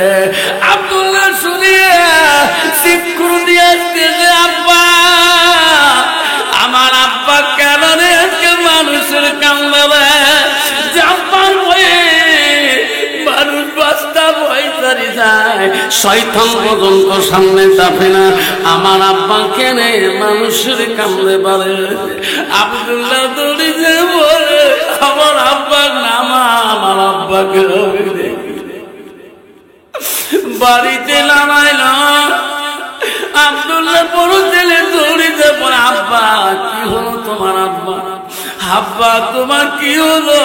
[SPEAKER 1] আব্দুল্লাহ শুনিয়ে চিৎকার দিয়ে আসতেছে, আব্বা আমার আব্বা কেন রে আজকে মানুষের কান্দাবে, আব্বার ভয়ে মানুষ বাস্তা ভয় চারি যায়, শয়তান পর্যন্ত সামনে চাপে না, আমার আব্বা কেন মানুষের কান্দে পারে। আব্দুল্লাহ দৌড়িতে বলে, আমার আব্বা নামা, আমার আব্বাকে বাড়িতে নামাইল। আব্দুল্লাহ বড় ছেলে দৌড়িতে পড়ে, আব্বা কি হলো তোমার? আব্বা আব্বা তোমার কি হলো?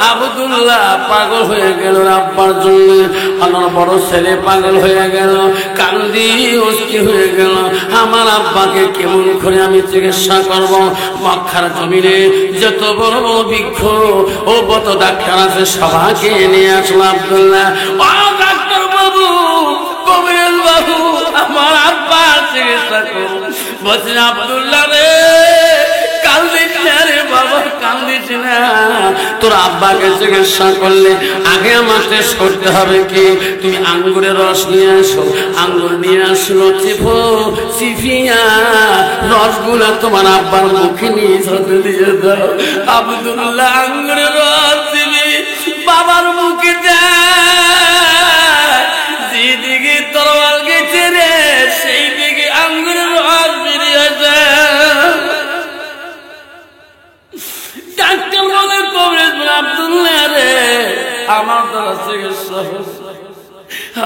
[SPEAKER 1] আব্দুল্লাহ পাগল হয়ে গেল আব্বার জন্য। আমার বড় ছেলে পাগল হয়ে গেল, কান্দি অস্থির হয়ে গেল, আমার আব্বাকে কেমন করে আমি চিকিৎসা করব? মক্কার জমিনে যত বড় বড় বৃক্ষ ও কত ডাক্তার আছে সবাইকে নিয়ে আসলো। আব্দুল্লাহ, ও ডাক্তার বাবু, কবির বাবু, আমার আব্বা চিকিৎসা করো। বলছেন, আব্দুল্লাহ রে কান্দিস না রে বাবা, কান্দিস না, তোর আব্বাকে চিকিৎসা করলে আগে আমার টেস্ট করতে হবে কি, তুমি আঙ্গুরের রস নিয়ে আসো। আঙ্গুর নিয়ে আসলো, চিফিয়া রসগুলা তোমার আব্বার মুখে নিয়ে দিয়ে দাও। আব্দুল্লাহ আঙ্গুরের রস দিবি বাবার মুখে দেয়, যেদিকে তরোয়াল গেছে রে সেই দিকে আঙ্গুরের রস বেরিয়ে যায়। ডাক্তার বলে, কবরেজ আব্দুল্লাহ রে আমার দ্বারা চিকিৎসা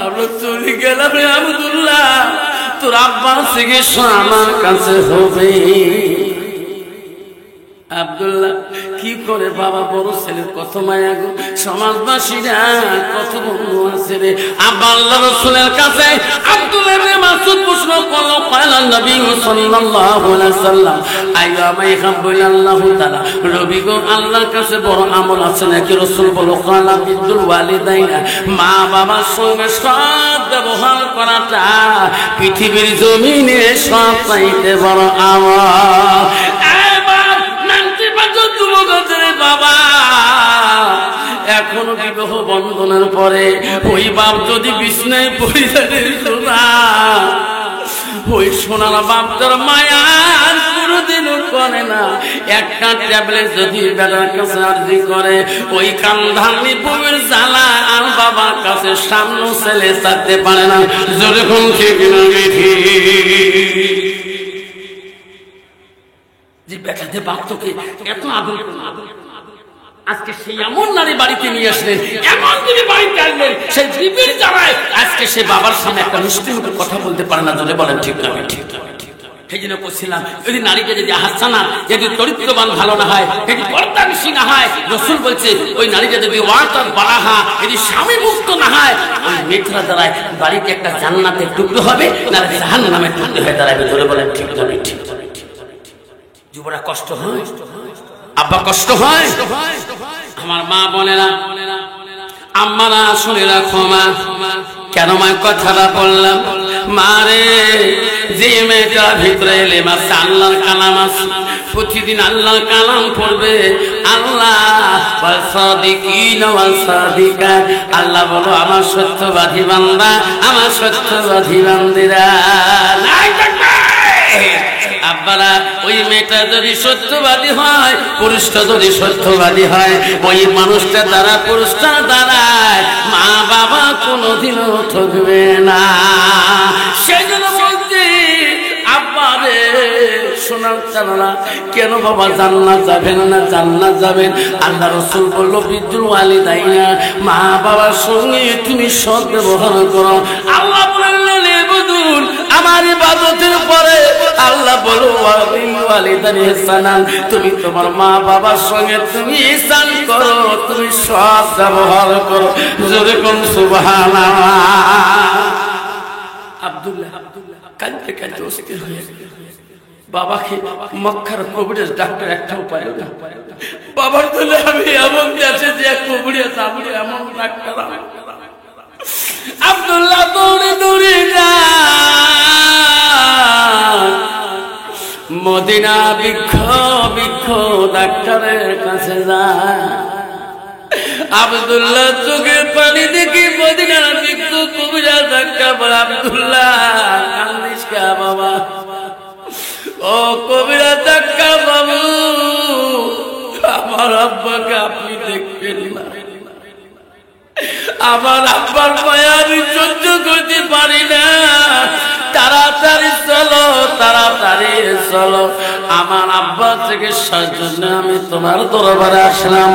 [SPEAKER 1] আমরা চলে গেলাম রে আব্দুল্লাহ, তোর আব্বার চিকিৎসা আমার কাছে হবে। আব্দুল্লাহ কি করে বাবা বড় ছেলের কত মায়া গো, সমাজবাসীরা কত বন্ধু আছে রে। আল্লাহ রাসূলের কাছে আব্দুল্লাহ ইবনে মাসউদ প্রশ্ন করলো, قال النبي صلى الله عليه وسلم আইয়া মাই হাবুল্লাহু তাআলা, নবী গো আল্লাহর কাছে বড় আমল আছে নাকি? রাসূল বলো, قال বিদুল ওয়ালিদাইনা, মা বাবার সঙ্গে সৎ ব্যবহার করাটা পৃথিবীর জমিনে সবচাইতে বড় আমল। বাবা এখনো বিবাহ বন্ধনের পরে ওই বাপ যদি বিছনায় পড়ে যায়, শোনা ওই সোনার বাপটার মায়া কোনোদিনও করে না। একটা ট্যাবলেট যদি বেটার কাছে আর্জি করে, ওই কান্ধানি বউয়ের জ্বালা আর বাবার কাছে সামনে ছেলে থাকতে পারে না। যেরকম ঠিক যে বেটাতে বাপ তোকে এত আদর, আজকে সেই এমন নারী বাড়িতে নিয়ে আসলেন, এমন তুমি বাড়িতে আনলেন সেই বিবির জ্বালায় আজকে সে বাবার সামনে একটা মিষ্টি মুখে কথা বলতে পারে না। জোরে বলেন ঠিক না ঠিক? সেই জন্য বলছিলাম যদি নারীকে যদি হাসানা যদি চরিত্রবান ভালো না হয়, যদি পর্দানিশী না হয়, রাসূল বলছে ওই নারীটা যদি ওয়াতার বালাহা যদি স্বামী মুক্ত না হয়, ওই মেয়েটা দ্বারায় বাড়িতে একটা জান্নাতের টুকরো হবে না জাহান্নামের টুকরো হয়ে দাঁড়াবে। জোরে বলেন ঠিক না ঠিক? যুবরা কষ্ট হয়, আব্বা কষ্ট হয়। আমার মা বলে না, আম্মারা শুনে রাখো মা, কেন মা কথাটা বললাম? মারে যে মেয়েটার ভিতরে এলেম আছে, আল্লাহর কালাম আছে, প্রতিদিন আল্লাহর কালাম পড়বে। আল্লাহ আল্লাহ বলো আমার সত্যবাদী বান্দা, আমার সত্যবাদী বান্দিরা। আব্বারা ওই মেয়েটা যদি সত্যবাদী হয়, পুরুষটা যদি সত্যবাদী হয়, ওই মানুষটা দ্বারা পুরুষটা দ্বারায় মা বাবা কোনোদিনও ঠকবে না। সেই জন্য বলছি আব্বারে শোনার জানা কেন বাবা জান্নাত যাবেন না? জান্নাত যাবেন। আল্লাহ রাসূল বলল বিদ্রুল ওয়ালিদাইনা, মা বাবার সঙ্গে তুমি সৎ ব্যবহার করো। আল্লাহ বললেন বুদুল আমার ইবাদতের পরে আল্লাহ বলো ওয়ালিদানি ইহসানান, তুমি তোমার মা বাবার সঙ্গে তুমি ইহসান করো, তুমি সৎ ব্যবহার করো। জোরে কোন সুবহানাল্লাহ। আব্দুল্লাহ কাঁদতে কাঁদতে অস্থির হয়ে বাবাকে মক্কার কোভিডের ডাক্তার একটা উপায় না, বাবার বলে আমি এমন দেশে যে কোভিডের আমি এমন ডাক্তার। আব্দুল্লাহ দৌড়ে দৌড়ে মদিনা বৃক্ষ বৃক্ষ ডাক্তারের কাছে যায়। আব্দুল্লাহ চোখের পানি দেখি মদিনার বৃক্ষ কবিরা ডাক্তার বলে আব্দুল্লাহ কান্দিস কে বাবা? ও কবিরা ডাক্তার বাবু, আমার আব্বাকে আপনি দেখবেন না, আমার আব্বার মায়া আমি সহ্য করতে পারি না, তাড়াতাড়ি চলো তাড়াতাড়ি চলো, আমার আব্বা চিকিৎসার জন্য আমি তোমার দরবারে আসলাম।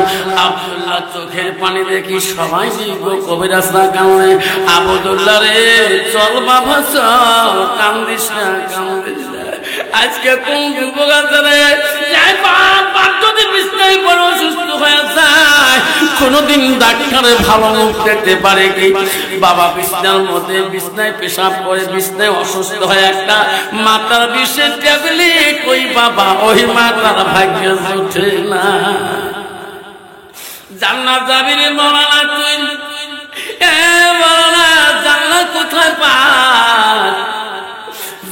[SPEAKER 1] আব্দুল্লাহ চোখের পানি দেখি সবাই কবিরাজ না কামড়ে, আব্দুল্লাহ রে চল বাবা চল, কান্দিস না কান্দিস না। আজকে কোন যুবক আছে রে যদি বিছনায় পড়ে অসুস্থ হয়ে যায়, কোনদিন ডাক্তারের ভালো মুখ দেখতে পারে কি? বাবা বিছনার মধ্যে বিছনায় পেশাব করে বিছনায় অসুস্থ হয়ে একটা মাতার বিষের ট্যাবলেট, ওই বাবা ওই মাতার ভাগ্য জুটে না। জান্নাত যাবি রে মৌলানা তুই? মৌলানা জান্নাত কোথায় পাস?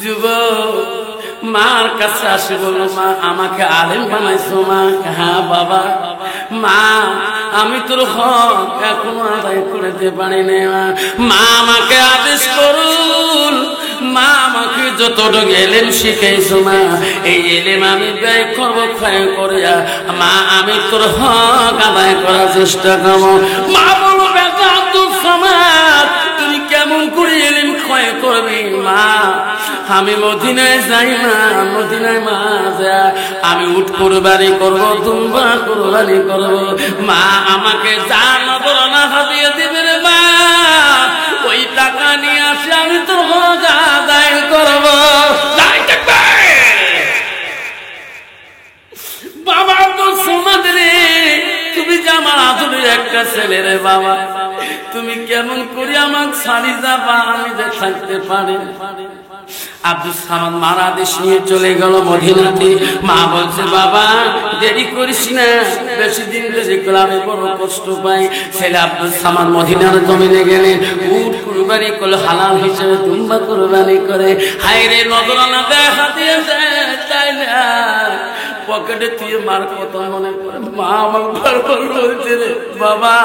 [SPEAKER 1] যুবক মার কাছে আসে বলো মা আমাকে আলেম বানাইছো মা। হ্যাঁ বাবা। মা আমি তোর হক এখনো আদায় করতে পারি না, মা আমাকে আদেশ করুন, মা আমাকে যতটুকু এলেম শিখাইছো মা, এই এলেম আমি ব্যয় করবো ক্ষয় করে, মা আমি তোর হক আদায় করার চেষ্টা করবো। মা বলো বেটা আব্দুল সামাদ তুমি কেমন করে এলেম ক্ষয় করবি? মা আমি মদিনায় যাই না, মদিনায় মা যা আমি উট কুরবানি করবো, দুম্বা কুরবানি করবো, মা আমাকে যা নজরানা হাতিয়ে দিবে রে মা, ওই টাকা নিয়ে আসে আমি তো হক আদায় করবো। বাবা তো সমাজ রে, তুমি যে আমার আদরের একটা ছেলে রে বাবা, তুমি কেমন করে আমার ছাড়ি যাবা, আমি যে থাকতে পারি। আব্দুল সামাদ মার আদেশ নিয়ে চলে গেল মদিনাতে। মা বলছে বাবা দেরি করিস না, বেশি দিন দেরি করে আমি বড় কষ্ট পাই। ছেলে আব্দুল সামাদ মদিনার জমিনে গেলেন, উট কুরবানি করলো, হালাল হিসেবে দুম্বা কুরবানি করে। হায় রে নজরানা দেখা দিয়ে চাই না, পকেটে তুই মার কথা মনে করে মা আমার বারবার বলছে রে বাবা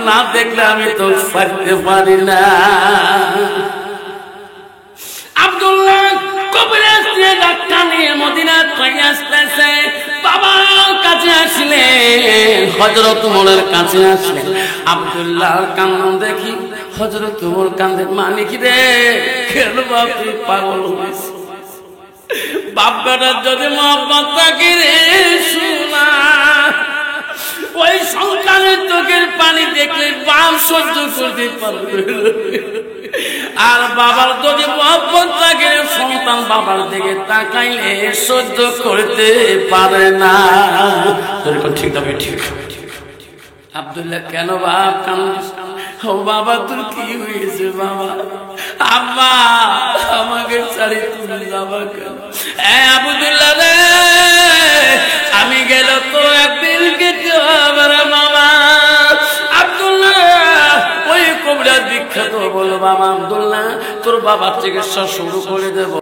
[SPEAKER 1] না দেখলে আমি তো থাকতে পারি না। আব্দুল্লাহ কবিরাজ দিয়ে ডাক্তার নিয়ে মদিনা থেকে আসতেছে, বাবার কাছে আসলেন, হযরত ওমরের কাছে আসলেন। আব্দুল্লাহর কান্না দেখি হযরত ওমর কান্দে, মানিক রে কেন বাপ তুই পাগল হইস? বাপ বেটার যদি মহব্বত থাকে রে শোনা, ওই সন্তানের চোখের পানি দেখলে বাপ সহ্য করতে পারবে, আর বাবার যদি মহব্বত থাকে সন্তান বাবার দিকে তাকাইলে সহ্য করতে পারে না। ঠিক না ঠিক? আব্দুল্লাহ কেন বাপ কান্দিস? ও বাবা তোর কি হয়েছে বাবা? আব্বা আমাকে ছাড়ি তুমি যাবা কেন? আব্দুল্লাহ রে আমি গেল তো একদিন কেটে হবে রে বাবা। আব্দুল্লাহ ওই কবিরাজ বিখ্যাত বলো বাবা আব্দুল্লাহ তোর বাবার চিকিৎসা শুরু করে দেবো।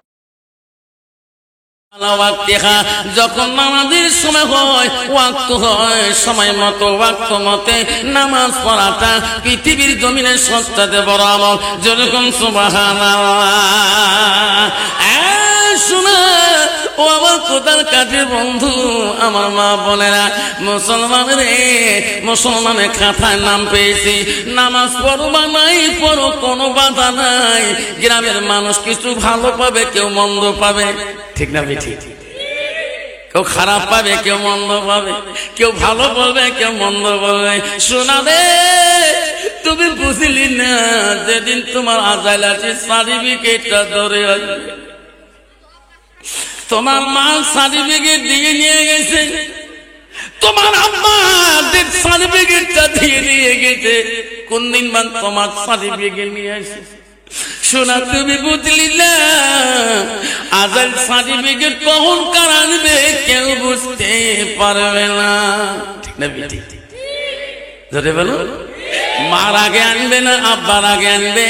[SPEAKER 1] যখন নামাজের সময় হয় ওয়াক্ত হয় সময় মতো ওয়াক্ত মতে নামাজ পড়াটা পৃথিবীর জমিনের সবচেয়ে বড় আমল। যেরকম ও আমার কোথার কাজে বন্ধু আমার মা বলে না মুসলমান রে মুসলমানের খাতায় নাম পেয়েছি, নামাজ পড়বা নাই পড়ো কোনো বাধা নাই। গ্রামের মানুষ কিছু ভালো পাবে কেউ মন্দ পাবে, ঠিক না ঠিক? কেউ খারাপ পাবে কেউ মন্দ পাবে, কেউ ভালো বলবে কেউ মন্দ বলবে। শোনা রে তুমি বুঝলি না যেদিন তোমার আজাইল আছে সার্টিফিকেটটা ধরে আসবে, তোমার মা সার্টিফিকেট দিয়ে নিয়ে গেছে, তোমার আম্মা সার্টিফিকেটটা দিয়ে নিয়ে গেছে, কোন দিন মান তোমার সার্টিফিকেট নিয়ে আসে। শোনা তুমি বুঝলি না আজাল সার্টিফিকেট কখন কার আনবে কেউ বুঝতে পারবে না, ঠিক না বেটি? ধরে বলো মার আগে আনবে না আব্বার আগে আনবে,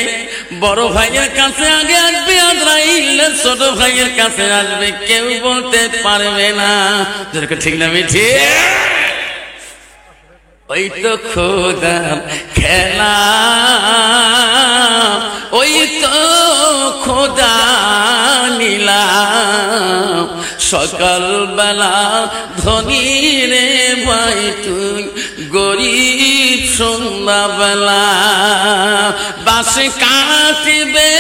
[SPEAKER 1] বড় ভাইয়ের কাছে আগে আসবে আজরাইল, ছোট ভাইয়ের কাছে আসবে, কেউ বলতে পারবে না, ঠিক না বেটি? ওই তো খোদার খেলা, ওই তো খোদা নীলা সকালবেলা ধনী রে ভাই তুই গরিব সন্ধ্যাবেলা, বাসে কাটিবে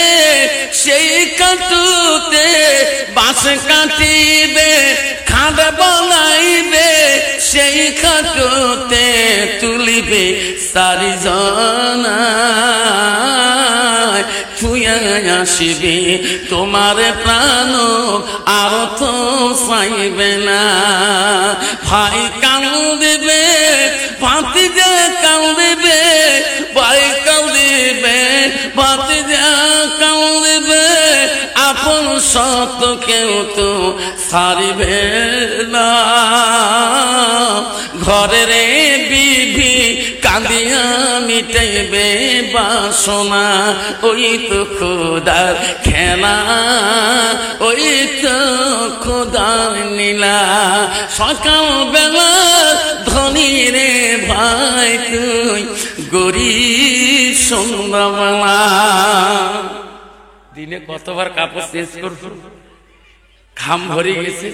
[SPEAKER 1] সেই কাটুতে বাসে কাটিবে, খাট বানাইবে সেই খাটুতে তুলিবে চারিজনা, তুইয়া আসিবে তোমার প্রাণ আর তো চাইবে না। ভাই কান্দিবে ভাতিজা কান্দিবে, ভাই কান্দিবে ভাতিজা কান্দিবে, আপন সত কেউ তো ছাড়িবে না। ঘরের বিবি কাঁদিয়া মিটাইবে বাসনা, ওই তো খোদার খেলা, ওই তো খোদার নীলা সকাল বেলা ধনী রে ভাই তুই গরিব সন্ধ্যাবেলা। দিনে কতবার কাপড় চেঞ্জ করবো, ঘাম ভরে গেছে,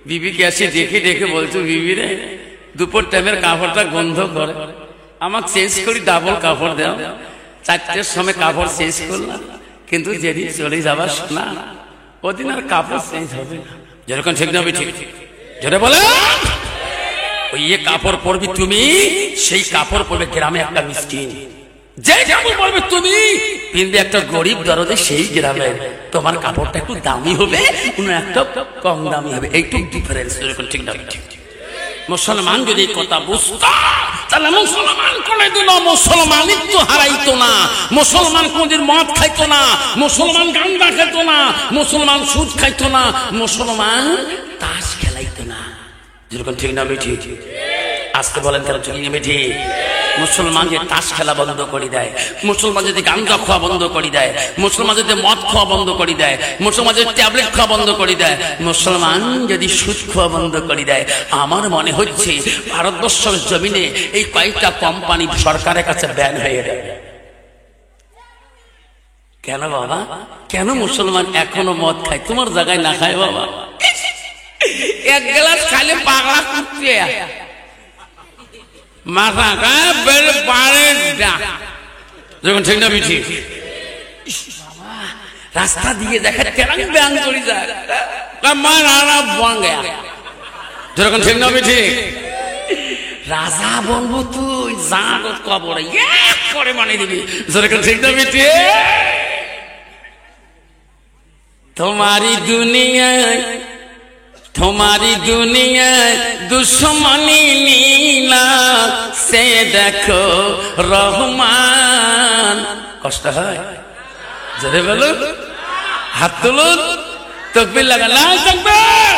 [SPEAKER 1] বিবিকে এসে দেখে দেখে বলছো বিবি রে দুপুর টাইমের কাপড়টা গন্ধ করে, আমাকে চেঞ্জ করি ডাবল কাপড় দেও। 4টের সময় কাপড় চেঞ্জ করলাম, কিন্তু যেদিন চলে যাবার শোনা ওদিন আর কাপড় চেঞ্জ হবে না, যেরকম ঠিক না ঠিক? যেটা বলে ওই কাপড় পরবি তুমি, সেই কাপড় পরবে গ্রামে একটা মিসকিন, যে কাপড় পরবে তুমি পিনবে একটা গরিব দরদে সেই গ্রামে, তোমার কাপড়টা একটু দামি হবে কোনো একটা কম দামি হবে, এইটুকু ডিফারেন্স, যেরকম ঠিক না ঠিক? মুসলমান যদি কথা বুঝতো তাহলে মুসলমান কোনদিন মুসলমানিত্ব হারাইতো না, মুসলমান কোনদিন মদ খাইতো না, মুসলমান গাঁজা খাইতো না, মুসলমান সুদ খাইতো না, মুসলমান তাস খেলাইতো না, যেরকম ঠিক না বেঠি? আজকে বলেন কেন ঠিক না বেঠি? মুসলমান যে তাস খেলা বন্ধ করে দেয়, মুসলমান যদি গাঁজা খাওয়া বন্ধ করে দেয়, মুসলমান যদি মদ খাওয়া বন্ধ করে দেয়, মুসলমান যদি ট্যাবলেট খাওয়া বন্ধ করে দেয়, মুসলমান যদি সুদ খাওয়া বন্ধ করে দেয়, আমার মনে হচ্ছে ভারতবর্ষের জমিনে এই কয়েকটা কোম্পানি সরকারের কাছে ব্যান হয়ে যাবে। কেন বাবা? কেন মুসলমান এখনো মদ খায়? তোমার জায়গায় না খায় বাবা, এক গ্লাস খাইলে পাগলা করছে, মাথা বেড়ে পারে যখন ঠিক না বিঠি? রাস্তা দিয়ে দেখে তেরাং ব্যাং করে যায়, যখন ঠিক না বিঠি? রাজা বলবো তুই যা কবরে করে বানিয়ে দিবি জোরে করে ঠিক না বেটি তোমারি দুনিয়ায় দুশ্মনী নীলা সে দেখো রহমান কষ্ট হয় জোরে বলো হাত তুলুন তাকবীর লাগান আল্লাহু আকবার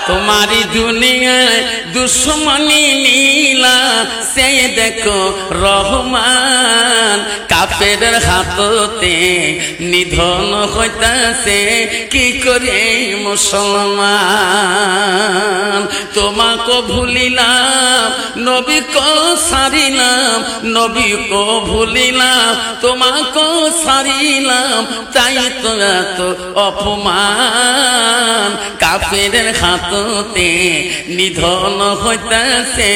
[SPEAKER 1] তোমারি দুনিয়ায় দুশ্মনী নীলা সে দেখো রহমান কাফেরের হাততে নিধন হইতাছে কি করে মুসলমান তোমাকে ভুলিলাম নবী কো সারিলাম নবী কো ভুলিলাম তোমাকে সারিলাম তাই তো এত অপমান কাফেরের হাততে নিধন হইতাছে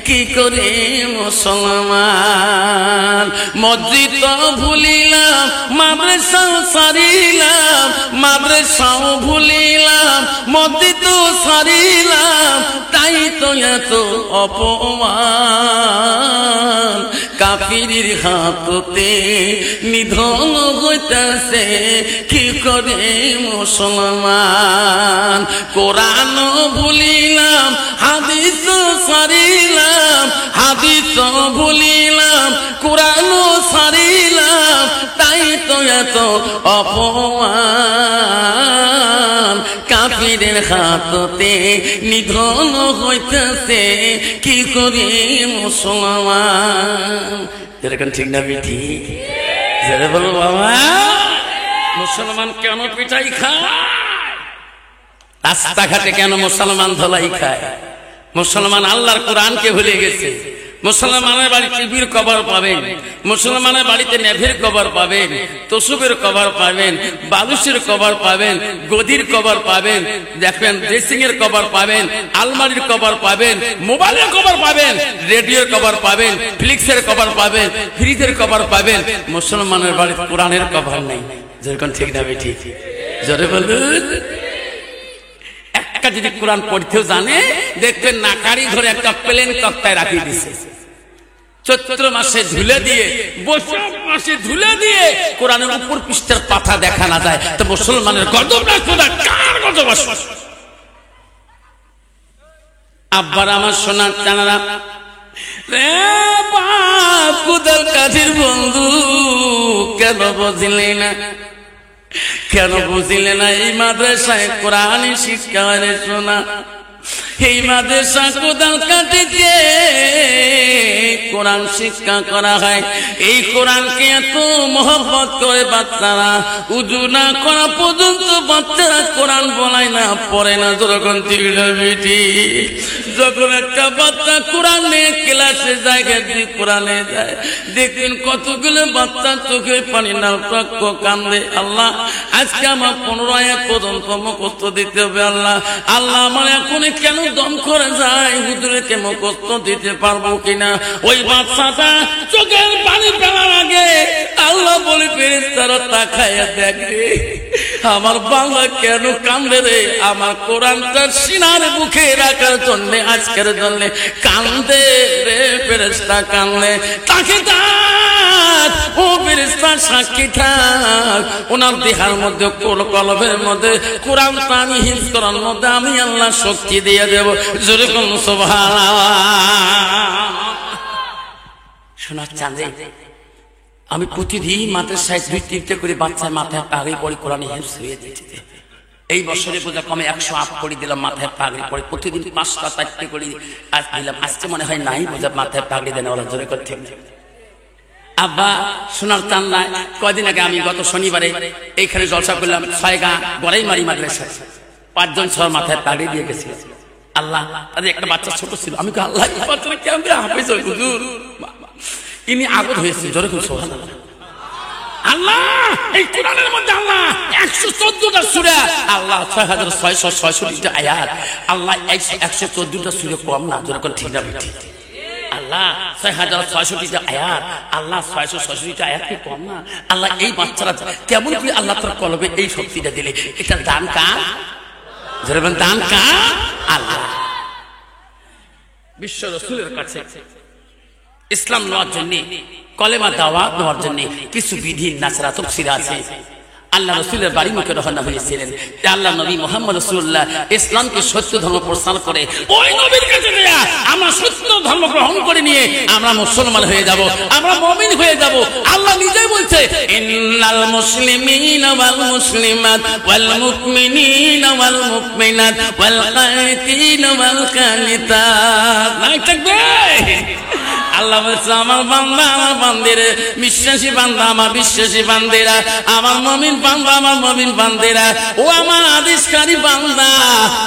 [SPEAKER 1] কি করে মুসলমান মসজিদ ভুলিলাম মাদ্রাসাও সারিলাম মাদ্রাসাও ভুলিলাম মসজিদ সারিলাম তাই তো এত অপমান কাফিরের হাততে নিধন হইতাছে কি করে মুসলমান কোরআন ভুলিলাম হাদিস সারিলাম হাদিস ভুলিলাম কোরআন সারিলাম তাই তো এত অপমান কাফিরের হাততে নিধন হইতেছে কি করে মুসলমান এরকম ঠিক না বেটি যারা বলো বাবা মুসলমান কেন পিটাই খায় রাস্তাঘাটে কেন মুসলমান ধলাই খায় মুসলমান আল্লাহর কোরআনকে ভুলে গেছে মুসলমানের বাড়ি টিভির কভার পাবেন মুসলমানের বাড়িতে নেভের কভার পাবেন তসুবের কভার পাবেন বালুসের কভার পাবেন গদির কভার পাবেন দেখবেন ড্রেসিং এর কভার পাবেন আলমারির কভার পাবেন মোবাইলের কভার পাবেন রেডিওর কভার পাবেন ফ্লিক্সের কভার পাবেন ফ্রিজের কভার পাবেন মুসলমানের বাড়িতে কোরআনের কভার নেই যেরকম ঠিক না বেটি জোরে বলুন একটা যদি কোরআন পড়তেও জানে দেখবেন নাকারি ধরে একটা প্লেন তক্তায় রাখিয়ে দিছে চৈত্র মাসে ঝুলে দিয়ে বৈশাখ মাসে ঝুলে দিয়ে কোরআনের উপর পৃষ্ঠার পাতা দেখা না যায় তো মুসলমানের গজব না খোদা কার গজব আসে আব্বার আমার সোনার চানারা রে বাপ খুদার কাছের বন্ধু কেন বুঝলি না কেন বুঝলে না এই মাদ্রাসায় কোরআন শিক্ষা হয় শোনা এই মাদ্রাসা কোদাল কাটে দিয়ে কোরআন শিক্ষা করা হয় এই কোরআনকে এত মহব্বত করে বাচ্চারা উজু না করা পর্যন্ত বাচ্চারা কোরআন বলায় না পড়ে না যখন বেটি যখন একটা বাচ্চা কোরআন নিয়ে ক্লাসে জায়গায় দিয়ে কোরআনে যায় দেখবেন কতগুলো বাচ্চা চোখে পানি না প্রাক্য কান্দে আল্লাহ আজকে আমার 15 আয়াত পর্যন্ত মুখস্থ দিতে হবে আল্লাহ আল্লাহ আমার এখন কেন দম করে যায় হুজুরকে মুখস্থ দিতে পারবো কিনা ওই বাচ্চাটা চোখের পানি ফেলার আগে আল্লাহ বলে ফেরেশতারা তাকায়া দেখে আমার বাংলা কেন কান্দে রে আমার কোরআনটা সিনার বুকে রাখার জন্য আজকের জন্য কান্দে রে ফেরেশতা কান্দে তাকে ও ফেরেশতা সাক্ষী থাক ওনার দেহের মধ্যে কলবের মধ্যে কোরআনটা আমি হিফজ করার মধ্যে আমি আল্লাহ শক্তি দিয়ে দেব জোরে কোন সুবহানাল্লাহ শোনার চাঁদে আমি প্রতিদিন মাদ্রাসায় 2-3টে করে বাচ্চার মাথায় পাগড়ি পরে কোরআন হিফজ হয়ে দিতে এই বছরে বোঝা কমে 100 আপ করে দিলাম মাথায় পাগড়ি পরে প্রতিদিন 5টা 4টে করে আজ দিলাম আজকে মনে হয় নাই বোঝা মাথায় পাগড়ি দেন ওরা জোরে করতে আব্বা সোনার চান্না কয়দিন আগে আমি গত শনিবারে এইখানে জলসা করলাম 6 গা গড়াই মারি মাদ্রাসায় 5 জন 6 মাথায় পাগড়ি দিয়ে গেছে আল্লাহ তাদের একটা বাচ্চা ছোট ছিল আমি কই আল্লাহ এই বাচ্চাটা কেমনে হাফেজ হয় হুজুর ইনি আগত হয়েছে জোরে করে সুবহানাল্লাহ আল্লাহ এই কোরআনের মধ্যে আল্লাহ 114টা সূরা আল্লাহ 6666টা আয়াত আল্লাহ 114টা সূরা কম না জোরে করে ঠিক না ঠিক আল্লাহ 6066টা আয়াত আল্লাহ 666টা আয়াত কি কম না আল্লাহ এই বাচ্চারা কেমন করে আল্লাহ তার কলবে এই শক্তিটা দিলে এটা দান কার জোরে বলেন দান কার আল্লাহ বিশ্ব রাসূলের কাছে ইসলাম নেওয়ার জন্য, কলেমা দাওয়াত নেওয়ার জন্য কিছু বিধি নাসরা তাফসীর আছে। আল্লাহ রাসূলের বাড়ি মুখে রওনা হয়েছিলেন। আল্লাহ নবী মুহাম্মদ রাসূলুল্লাহ ইসলামকে সত্য ধর্ম প্রচার করে ওই নবীর কাছে গিয়ে আমরা সত্য ধর্ম গ্রহণ করে নিয়ে আমরা মুসলমান হয়ে যাব, আমরা মুমিন হয়ে যাব। আল্লাহ নিজেই বলছে, ইন্নাল মুসলিমিনা ওয়াল মুসলিমাত ওয়াল মুমিনিনা ওয়াল মুমিনাত ওয়াল কানিতিনা ওয়াল কানিতাত। নাই থাকবে আল্লাহ বলছে, আমার বান্দা আমার বান্দিরা, বিশ্বাসী বান্দা আমার বিশ্বাসী বান্দিরা, আমার মুমিন বান্দা আমার মুমিন বান্দিরা, ও আমার আদেশকারী বান্দা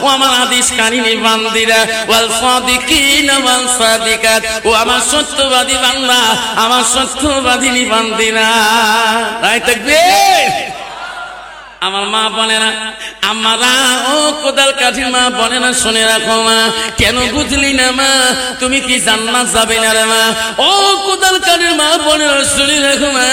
[SPEAKER 1] ও আমার আদেশকারিনী বান্দিরা, ওয়াল সাদিকিনা ওয়াল সাদিকাত, ও আমার সত্যবাদী বান্দা আমার সত্যবাদিনী বান্দিরা। তাই তাকবীর। আমার মা বলে না, আমারা ও কোদাল কাঠির মা বলে না, শুনে রাখো মা, কেন বুঝলি না মা, তুমি কি জান্নাত যাবে না রে মা? ও কোদাল কাঠির মা বলে না, শুনে রাখো মা,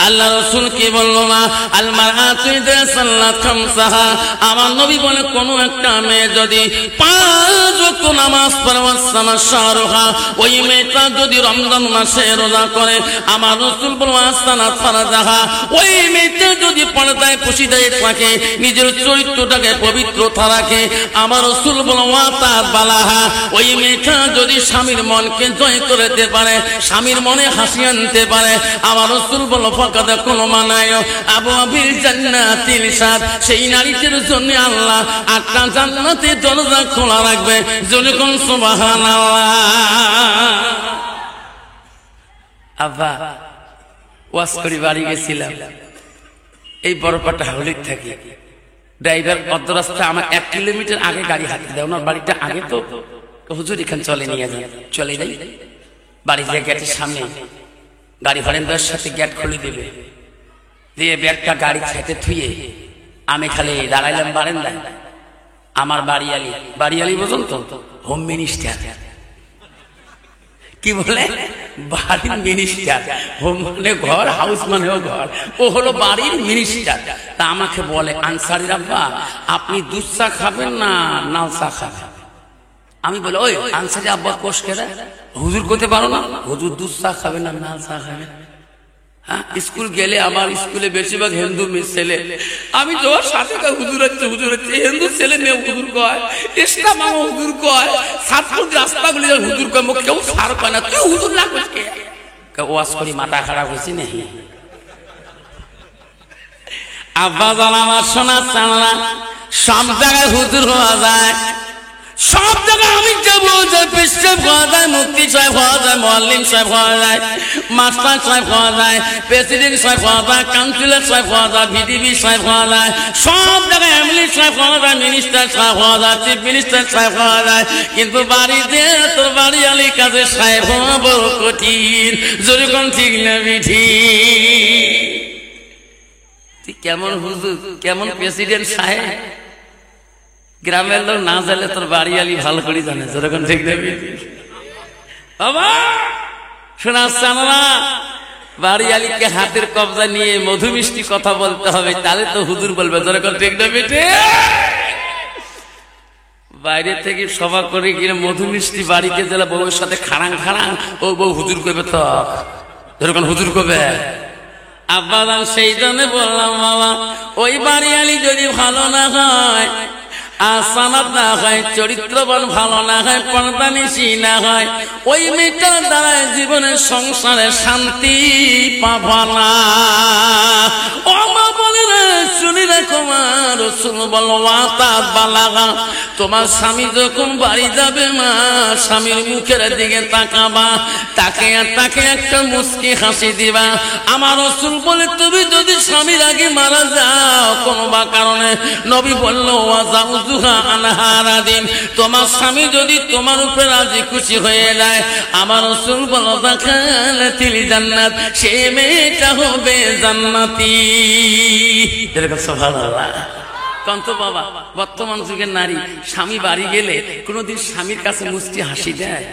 [SPEAKER 1] আল্লাহ রাসূল কি বললো মা, আল মারআতু ইযা সাল্লাত খামসাহা, আমার নবী বলে কোন একটা মেয়ে যদি 5 ওয়াক্ত নামাজ পড়ে, ওয়াসামা শাহরুহা, ওই মেয়েটা যদি রমজান মাসে রোজা করে, আমার রাসূল বলল আসানাত ফারাজাহা, ওই মেয়েটা যদি পর্দায় থাকে, নিজের চরিত্রটাকে পবিত্রতা রাখে, আমার রাসূল বলেন ওয়াতাত বালাহা, ওই মেয়েটা যদি স্বামীর মনকে জয় করতে পারে, স্বামীর মনে হাসি আনতে পারে, আমার রাসূল বলেন ফাকাদ কোন মানায় আবু আবিল জান্নাতিল সাদ, সেই নারীদের জন্য আল্লাহ 8টা জান্নাতের দরজা খোলা রাখবে। জোরে কোন সুবহানাল্লাহ। আব্বা ওয়াজ করে বাড়ি গেছিলাম, এই বড়পাটা হাউলির থাকি, ড্রাইভার অর্ধ রাস্তা আমার 1 কিলোমিটার আগে গাড়ি হাঁটতে দেয়, ওনার বাড়িটা আগে, তো হুজুর এখানে চলে নিয়ে যান, চলে যাই বাড়ি যে গেটের সামনে গাড়ি হরেন্দ্রের সাথে গেট খুলে দেবে, দিয়ে ব্যাগটা গাড়ি খেতে থুয়ে আমি খালি দাঁড়াইলাম বারান্দায়। আমার বাড়িয়ালি বুঝুন তো, হোম মিনিস্টার, কি বলে বাড়ির মিনিস্টার, হোম মানে ঘর, হাউস মানেও ঘর, ও হলো বাড়ির মিনিস্টার। তা আমাকে বলে, আনসারি আব্বা আপনি দুধ চা খাবেন না লাল চা খাবেন? আমি বলি, ওই আনসারি আব্বা কোষ কেরা হুজুর করতে পারো না, হুজুর দুধ চা খাবেন না লাল চা খাবেন? হ্যাঁ, স্কুল গেলে আমার স্কুলে বেশিরভাগ হিন্দু মেয়ে ছেলে, আমি যাওয়ার সাথে হুজুর হচ্ছে হিন্দু ছেলে মেয়ে হুজুর কয়, ইসলাম হুজুর কয়, ছাত্র রাস্তাগুলি হুজুর কয়, কেউ সার কয় না, তুই হুজুর না করছে, ওয়াজ করি মাথা খারাপ হয়েছে না। আব্বা জান আমার সোনা চালা, সব জায়গায় হুজুর হওয়া যায়, সব জায়গায় আমি যাবো, পেশাব হওয়া যায়, মুফতি সাহেব হওয়া যায়, মুআল্লিম সাহেব হওয়া যায়, মাস্টার সাহেব হওয়া যায়, প্রেসিডেন্ট সাহেব হওয়া যায়, কাউন্সিলর সাহেব হওয়া যায়, ভিডিপি সাহেব হওয়া যায়, সব জায়গায় এমএলএ সাহেব হওয়া যায়, মিনিস্টার সাহেব হওয়া যায়, চিফ মিনিস্টার সাহেব হওয়া যায়, কিন্তু বাড়িতে তোর বাড়ি আলীর কাছে সাহেব হওয়া বড় কঠিন। জোরে কোন ঠিক না বিঠি? তুই কেমন হুজুর, কেমন প্রেসিডেন্ট সাহেব, গ্রামের লোক না জানলে তোর বাড়িয়ালি ভালো করে জানে। যেরকম ঠিক দেবে বাবা শোনাচ্ছে, আমরা বাড়িয়ালিকে হাতের কবজা নিয়ে মধু মিষ্টি কথা বলতে হবে, তাহলে তো হুজুর বলবে। যেরকম ঠিক দেবে, বাইরে থেকে সভা করে গিয়ে মধু মিষ্টি বাড়িতে গেলে বউয়ের সাথে খাড়াং খাড়াং, ও বউ হুজুর করবে, তো যেরকম হুজুর করবে। আব্বা সেই জন্য বললাম বাবা, ওই বাড়িয়ালি যদি ভালো না হয়, আসানাত না হয়, চরিত্রবান ভালো না হয়, পর্দানিশী না হয়, ওই মেয়েটার দ্বারা জীবনের সংসারে শান্তি পাবা না। ও মা বলে না, শুনি রাখো মা, রাসূল বলল ওয়াতাত বালাগা, তোমার স্বামী যখন বাড়ি যাবে মা, স্বামীর মুখের দিকে তাকাবা, তাকে একটা মুস্কি হাসি দিবা। আমার রাসূল বলে, তুমি যদি স্বামীর আগে মারা যাও কোনো বা কারণে, নবী বলল ওয়াজাউজুহা আনহারা দিন, তোমার স্বামী যদি তোমার উপরে রাজি খুশি হয়ে যায়, আমার রাসূল বলল দাখালাতিল জান্নাত, সে মেয়েটা হবে জান্নাতি। সুবহানাল্লাহ। কন্ত বাবা, বর্তমান যুগের নারী স্বামী বাড়ি গেলে কোনদিন স্বামীর কাছে মুস্কি হাসি দেয়?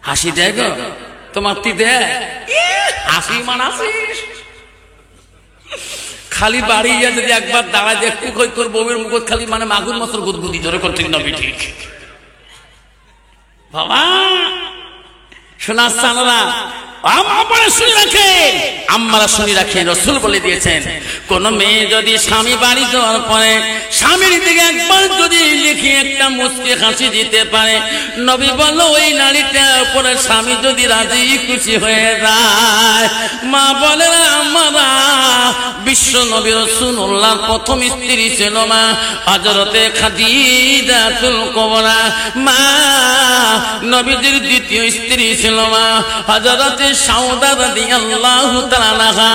[SPEAKER 1] হাসি দেয় গো? তোমার তি দেয় হাসি? মানাসিস খালি বাড়ি গিয়ে যদি একবার দাঁড়ায় দেখতে কই তোর বউয়ের মুখ খালি মানে মাগুর মাছের গুদগুদি। জোরে করতে না ঠিক? বাবা শোনা সানারা আপনারা শুনে রাখেন, আমরা শুনে রাখেন, রাসূল বলে দিয়েছেন কোন মেয়ে যদি স্বামী বাড়ি যাওয়ার পরে স্বামীর দিকে একবার যদি লিখে একটা মুচকি হাসি দিতে পারে, নবী বলল ওই নারীটার উপরে স্বামী যদি রাজি খুশি হয়ে যায়। মা বলে আমরা বিশ্ব নবী রাসূলুল্লাহর প্রথম স্ত্রী ছিল মা হযরতে খাদিজাতুল কুবরা, মা নবীজির দ্বিতীয় স্ত্রী ছিল মা হযরতে সাউদা রাদিয়াল্লাহু তাআলা আনহা,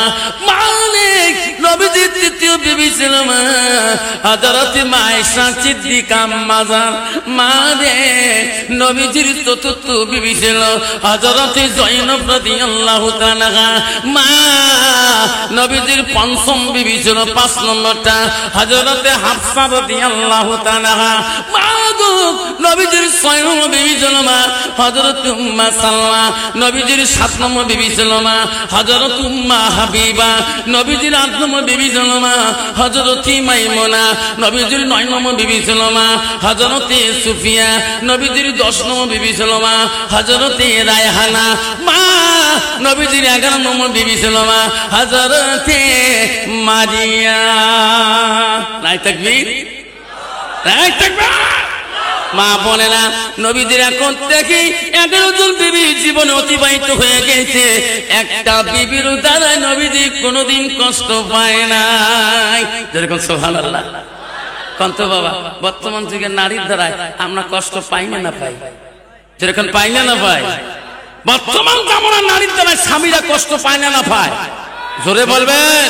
[SPEAKER 1] মালিক নবীজির তৃতীয় বিবি ছিল মা হযরতে আয়েশা সিদ্দিকা আম্মাজান, মা রে নবীজির চতুর্থ বিবি ছিল হযরতে জয়নব রাদিয়াল্লাহু তাআলা আনহা, মা নবীজির পঞ্চম বিবি ছিল 5 নম্বরটা হযরতে হাফসা রাদিয়াল্লাহু তাআলা আনহা, মা গো নবীজির 6 নম্বর বিবি ছিল মা হযরতে উম্মে সালমা, নবীজির 7 নম্বর বিবি ছিল মা হযরত উম্মে হাবিবা, নবীজির 8 নম্বর বিবি ছিল মা হযরত মাইমুনা, নবীজির 9 নম্বর বিবি ছিল মা হযরতে সুফিয়া, নবীজির 10 নম্বর বিবি ছিল মা হযরতে রায়হানা, মা নবীজির 11 নম্বর বিবি ছিল মা হযরতে মারিয়া। নাই তাকবীর, নাই তাকবীর। মা বলে না নবীদের এখন থেকে 11 জন বিবি জীবনে অতিবাহিত হয়ে গেছে, একটা বিবির দ্বারা নবীজি কোনোদিন কষ্ট পায় নাই। যেরকম সুবহানাল্লাহ কন্ত বাবা, বর্তমান যুগের নারীর দ্বারা আমরা কষ্ট পাই না পাই? যেরকম পাই না পাই? বর্তমান জামানার নারীর দ্বারা স্বামীরা কষ্ট পায় না পায়? জোরে বলবেন।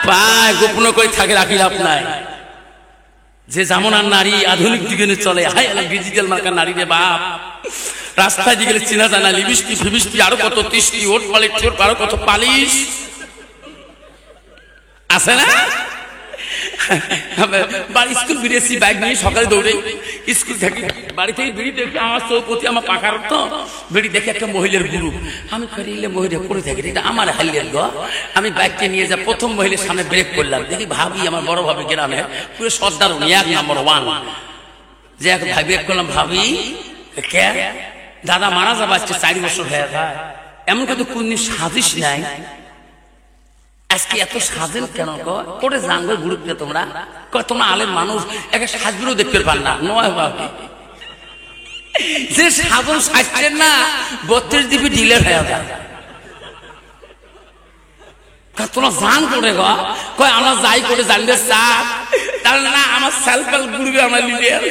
[SPEAKER 1] পায়, গোপন করে থাকে, রাখি লাভ নাই। যে জামানার নারী আধুনিক দিকে চলে, হাই ডিজিটাল মার্কার নারী রে বাপ, রাস্তায় দিকে চেনা জানা লিপস্টিক ফিবিস্টিক আরো কত তিষ্টি ওট পালিশ আরো কত পালিশ আছে না? বাড়ি স্কুল ফিরেছি বাইক নিয়ে সকালে দৌড়ে স্কুল থেকে বাড়ি থেকে বেরিয়ে দেখি আমার চৌপতি আমার পাখার তো বেরিয়ে দেখি একটা মহিলার গ্রুপ, আমি ফেরিলে মহিলা পড়ে থাকি, এটা আমার হাইলের গো। আমি বাইককে নিয়ে যা প্রথম মহিলার সামনে ব্রেক করলাম, দেখি ভাবি আমার বড় ভাবি গ্রামে পুরো সর্দার 1 নম্বর 1 যে এক ভাই ব্রেক করলাম, ভাবি কে দাদা মারা যাবে আজকে 4 বছর হয়ে যায়, এমন কিন্তু কোনদিন সাজিস নাই, আজকে এত সাজেন কেন? করে জানবে গ্রুপে তোমরা তোমরা আলেম মানুষ একটা সাজগুলো দেখতে পার না, নয় ভাবি যে সাজন সাজছেন না 32 জিবি ডিলেট হয়ে যায়। তোমরা জান করে কয় আমরা যাই করে জানবে চা, তাহলে না আমার সেলফেল গ্রুপে আমরা লিডার।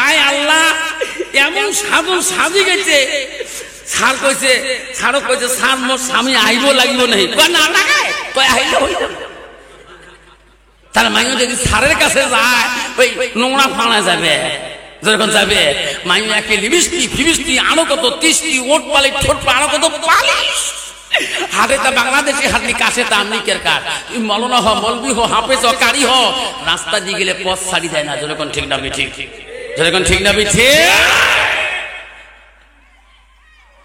[SPEAKER 1] আয় আল্লাহ, এমন সাজন সাজি গেছে, সার কইছে সারও কইছে সার মোর স্বামী আইব লাগিব নাই, কয় না লাগায়, কয় আইলে হই যাবে। তার মাইও যদি সারের কাছে যায় ওই নোংরা ফানা যাবে, যখন যাবে মাইও একে লিপস্টিক ফিবিস্টিক আরো কত তিষ্টি ওট পালিশ ঠোঁট আরো কত পালিশ, হাতে তা বাংলাদেশি হাতনি কাছে তা আমেরিকার কাঠ, তুই মৌলানা হ মৌলবি হ হাফেজ হ কারি হ, রাস্তা দিয়ে গেলে পথ ছাড়ি যায় না। যখন ঠিক না ঠিক, যখন ঠিক না ঠিক।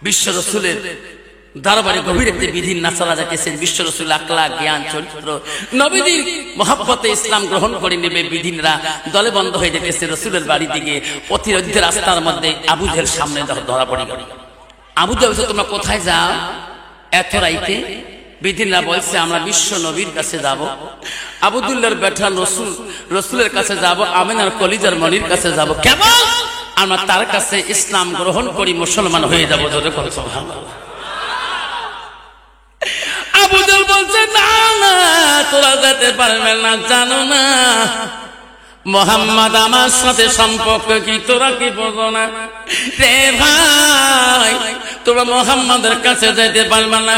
[SPEAKER 1] বিশ্ব রসুলের দরবারে গভীর একটি বিধির নাচারা যাচ্ছেন, বিশ্ব রসুল আকলা জ্ঞান চরিত্র নবীদের মহব্বতে ইসলাম গ্রহণ করে নেবে বিধিনরা দলে বন্ধ হয়ে যেতেছে রসুলের বাড়ি দিকে। প্রতিরোধ রাস্তার মধ্যে আবু জেহেল সামনে ধরা পড়ে গেল। আবু জেহেল বলছে তোমরা কোথায় যাও এত রাইতে? বিধিনরা বলছে আমরা বিশ্ব নবীর কাছে যাব, আবুদুল্লাহর বেটা রসুলের কাছে যাব, আমিনার কলিজার মনির কাছে যাব, কেমন আমরা তার কাছে ইসলাম গ্রহণ করি মুসলমান হয়ে যাবো। আবু জেহেল বলছে না না তোরা যেতে পারবে না, জানো না মোহাম্মদ আমার সাথে সম্পর্ক কি, তোরা কি বোঝো না রে ভাই? তোমরা মোহাম্মদের কাছে যেতে পারবে না,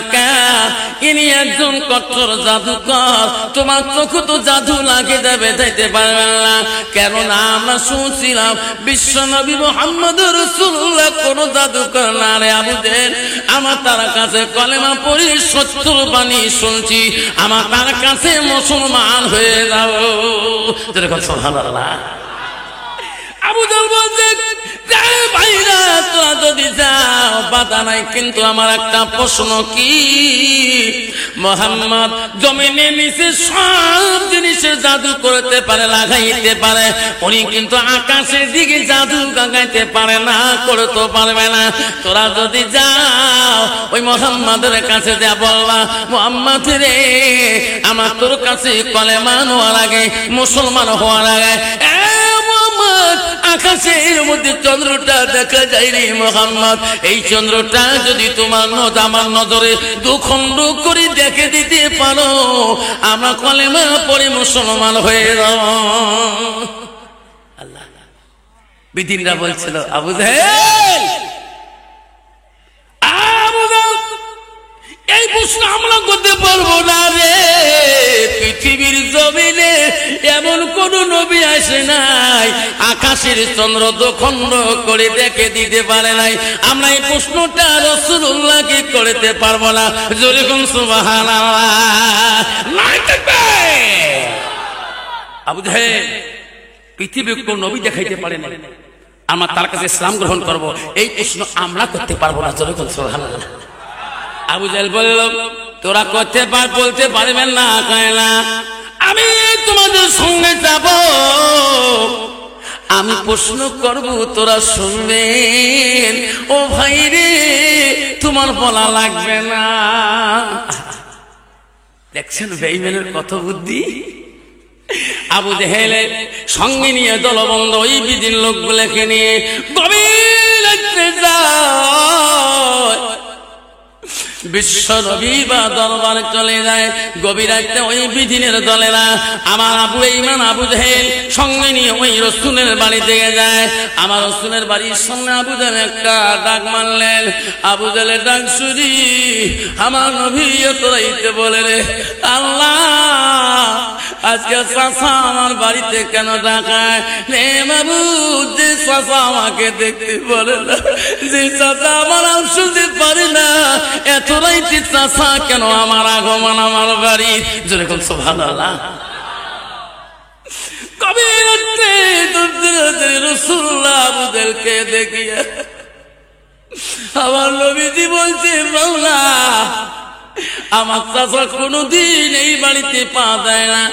[SPEAKER 1] ইনি একজন কঠোর জাদুকর, তোমার চোখে তো জাদু লাগে যাবে, যেতে পারবে না। কেননা আমরা শুনছিলাম বিশ্ব নবী মুহাম্মদ রাসূলুল্লাহ কোন জাদুকর না রে আবু জেহেল। আমার তার কাছে কলেমা পড়ি 70 বাণী শুনছি, আমার তার কাছে মুসলমান হয়ে যাবো। যেরকম সুবহানাল্লাহ। আবু জাহল বলছে ভাইরা তোরা যদি যাও বাধা নাই, কিন্তু আমার একটা প্রশ্ন কি, মুহাম্মদ জমিনের নিচে সব জিনিসের জাদু করতে পারে, লাগাইতে পারে, উনি কিন্তু আকাশের দিকে জাদু লাগাইতে পারে না, করতে পারবে না। তোরা যদি যাও ওই মুহাম্মাদের কাছে যা বলবা, মুহাম্মদ রে আমার তোর কাছে কলেমা নেওয়ার আগে, মুসলমান হওয়ার আগে আকাশের মধ্যে চন্দ্রটা দেখা যায় রে মুহাম্মদ, এই চন্দ্রটা যদি তোমার আমার নজরে দুখণ্ড করে দেখে দিতে পারো, আমরা কলেমা পড়ে মুসলমান হয়ে যাও। আল্লাহ বিদিনরা বলছিল আবু জাহেল এই প্রশ্ন আমরা করতে পারবো না রে, পৃথিবীর জমিনে এমন কোন নবী আসে নাই আকাশের চন্দ্র দুখণ্ড করে দেখে দিতে পারে নাই, আমরা এই প্রশ্নটা রাসূলুল্লাহকে করতে পারবো না। জোরে কোন সুবহানাল্লাহ। আবু জাহেল পৃথিবীর কোন নবী দেখাইতে পারে না, আমরা তার কাছে ইসলাম গ্রহণ করব, এই প্রশ্ন আমরা করতে পারবো না। জোরে কোন সুবহানাল্লাহ। আবু জাহেল বলল তোরা করতে বলতে পারবেন না, কয় না আমি তোমাদের সঙ্গে যাব, আমি প্রশ্ন করব তোরা শুনবেন। ও ভাই রে তোমার বলা লাগবে না। দেখছেন বেঈমানের কত বুদ্ধি। আবু জাহেলের সঙ্গে নিয়ে দলবন্ধ ওই বিদিন লোকগুলোকে নিয়ে গভীর রাত্রে যায়, বিশ্ব নবী বা দরবারে চলে যায়। গভীর রাতে ওই বিদিনের দলেরা আমার আবু ইমান আবু জাহেল সঙ্গে নিয়ে ওই রাসূলের বাড়ি থেকে যায়। আমার রাসূলের বাড়ির সামনে আবু জাহেল একটা ডাক মারলেন। আবু জাহেলের ডাক শুনি আমার নবী তোরাইতে বলে রে আল্লাহ আজকে চাচা আমার বাড়িতে কেন ডাকায় রে বাবু, যে চাচা আমাকে দেখতে বলে না, যে চাচা আমার নাম শুনতে পারে না, এত রাইতে চাচা কেন আমার আগমন আমার বাড়ি। জোরে কোন সুবহানাল্লাহ। গভীর রাতে রাসূলুল্লাহ আবু জাহেলকে দেখিয়া আমার নবীজি বলছে মাওলা আমার চাচা কোনদিন এই বাড়িতে পা দেয় না,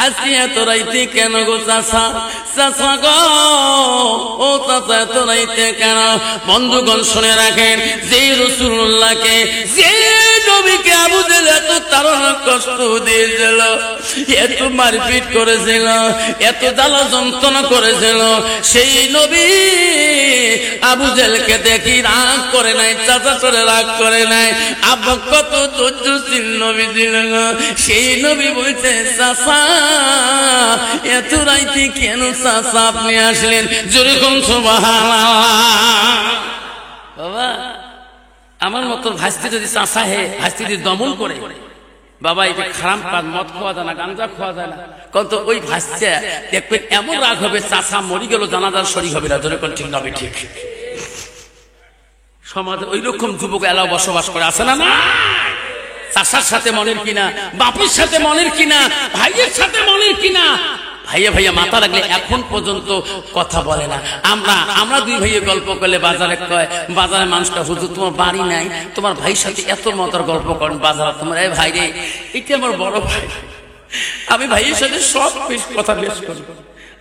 [SPEAKER 1] আজকে এত রাইতে কেন গো চাচা? চাচা গো ও চাচা এত রাইতে কেন? বন্ধুগণ শুনে রাখেন, যে রাসূলুল্লাহকে যে নবীকে আবু জাহেল এত তাড়না কষ্ট দিয়েছিল, এত মারপিট করেছিল, এত জ্বালা যন্ত্রণা করেছিল, সেই নবী আবু জাহেলকে দেখি রাগ করে নাই, চাচা করে রাগ করে নাই। আব্বা কত ধৈর্যশীল নবী ছিলেন, সেই নবী বলছে চাচা এত রাইতে কেন চাচা আপনি আসলেন? জোরে কোন সুবহানাল্লাহ। বাবা আমার মতো ভাস্তি যদি চাচা হে ভাস্তি যদি দমন করে, বাবা এটা খারাপ কাজ, মদ খাওয়া যায় না, গাঁজা খাওয়া যায় না, কত ওই ভাসছে দেখবেন এমন রাগ হবে চাচা মরি গেল জানাজার শরীক হবে না। জোরে কোন ঠিক নবী ঠিক। সমাজে ওই রকম যুবক এলাও বসবাস করে, আছে না? না চাচার সাথে মনের কিনা, বাপের সাথে মনের কিনা, ভাইয়ের সাথে মনের কিনা, ভাইয়া ভাইয়া মাথা রাখলে এখন পর্যন্ত কথা বলে না। আমরা দুই ভাইয়ে গল্প করলে বাজারে কয়, বাজারে মানুষটা হুজুর তোমার বাড়ি নাই, তোমার ভাইয়ের সাথে এত মতার গল্প করেন বাজারে, তোমার এই ভাই রে এটা আমার বড় ভাই, আমি ভাইয়ের সাথে সব কথা বেশ করি।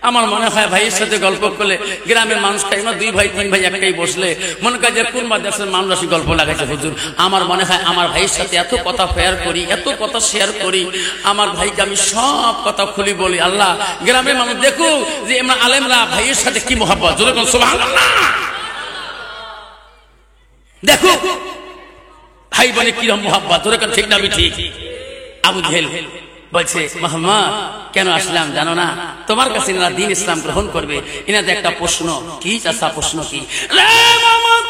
[SPEAKER 1] আমার মনে হয় ভাইয়ের সাথে গল্প করলে গ্রামের মানুষ খাই, দুই ভাই তিন ভাই একটাই বসলে মনে হয় যে কোন দেশের মানুষ আসি গল্প লাগাইছে হুজুর। আমার মনে হয় আমার ভাইয়ের সাথে এত কথা শেয়ার করি, এত কথা শেয়ার করি, আমার ভাইকে আমি সব কথা খুলি বলি। আল্লাহ গ্রামের মানুষ দেখো যে আমরা আলেমরা ভাইয়ের সাথে কি মহব্বত। জোরে কোন সুবহানাল্লাহ। দেখো ভাই বোনে কিরকম মহব্বত। জোরে কোন ঠিক না ঠিক? আবু জাহেল বলছে মুহাম্মদ কেন আসলাম জানো না? তোমার কাছে না দ্বীন ইসলাম গ্রহণ করবে, এনাদের একটা প্রশ্ন। কি চাচা প্রশ্ন কি? রে মুহাম্মদ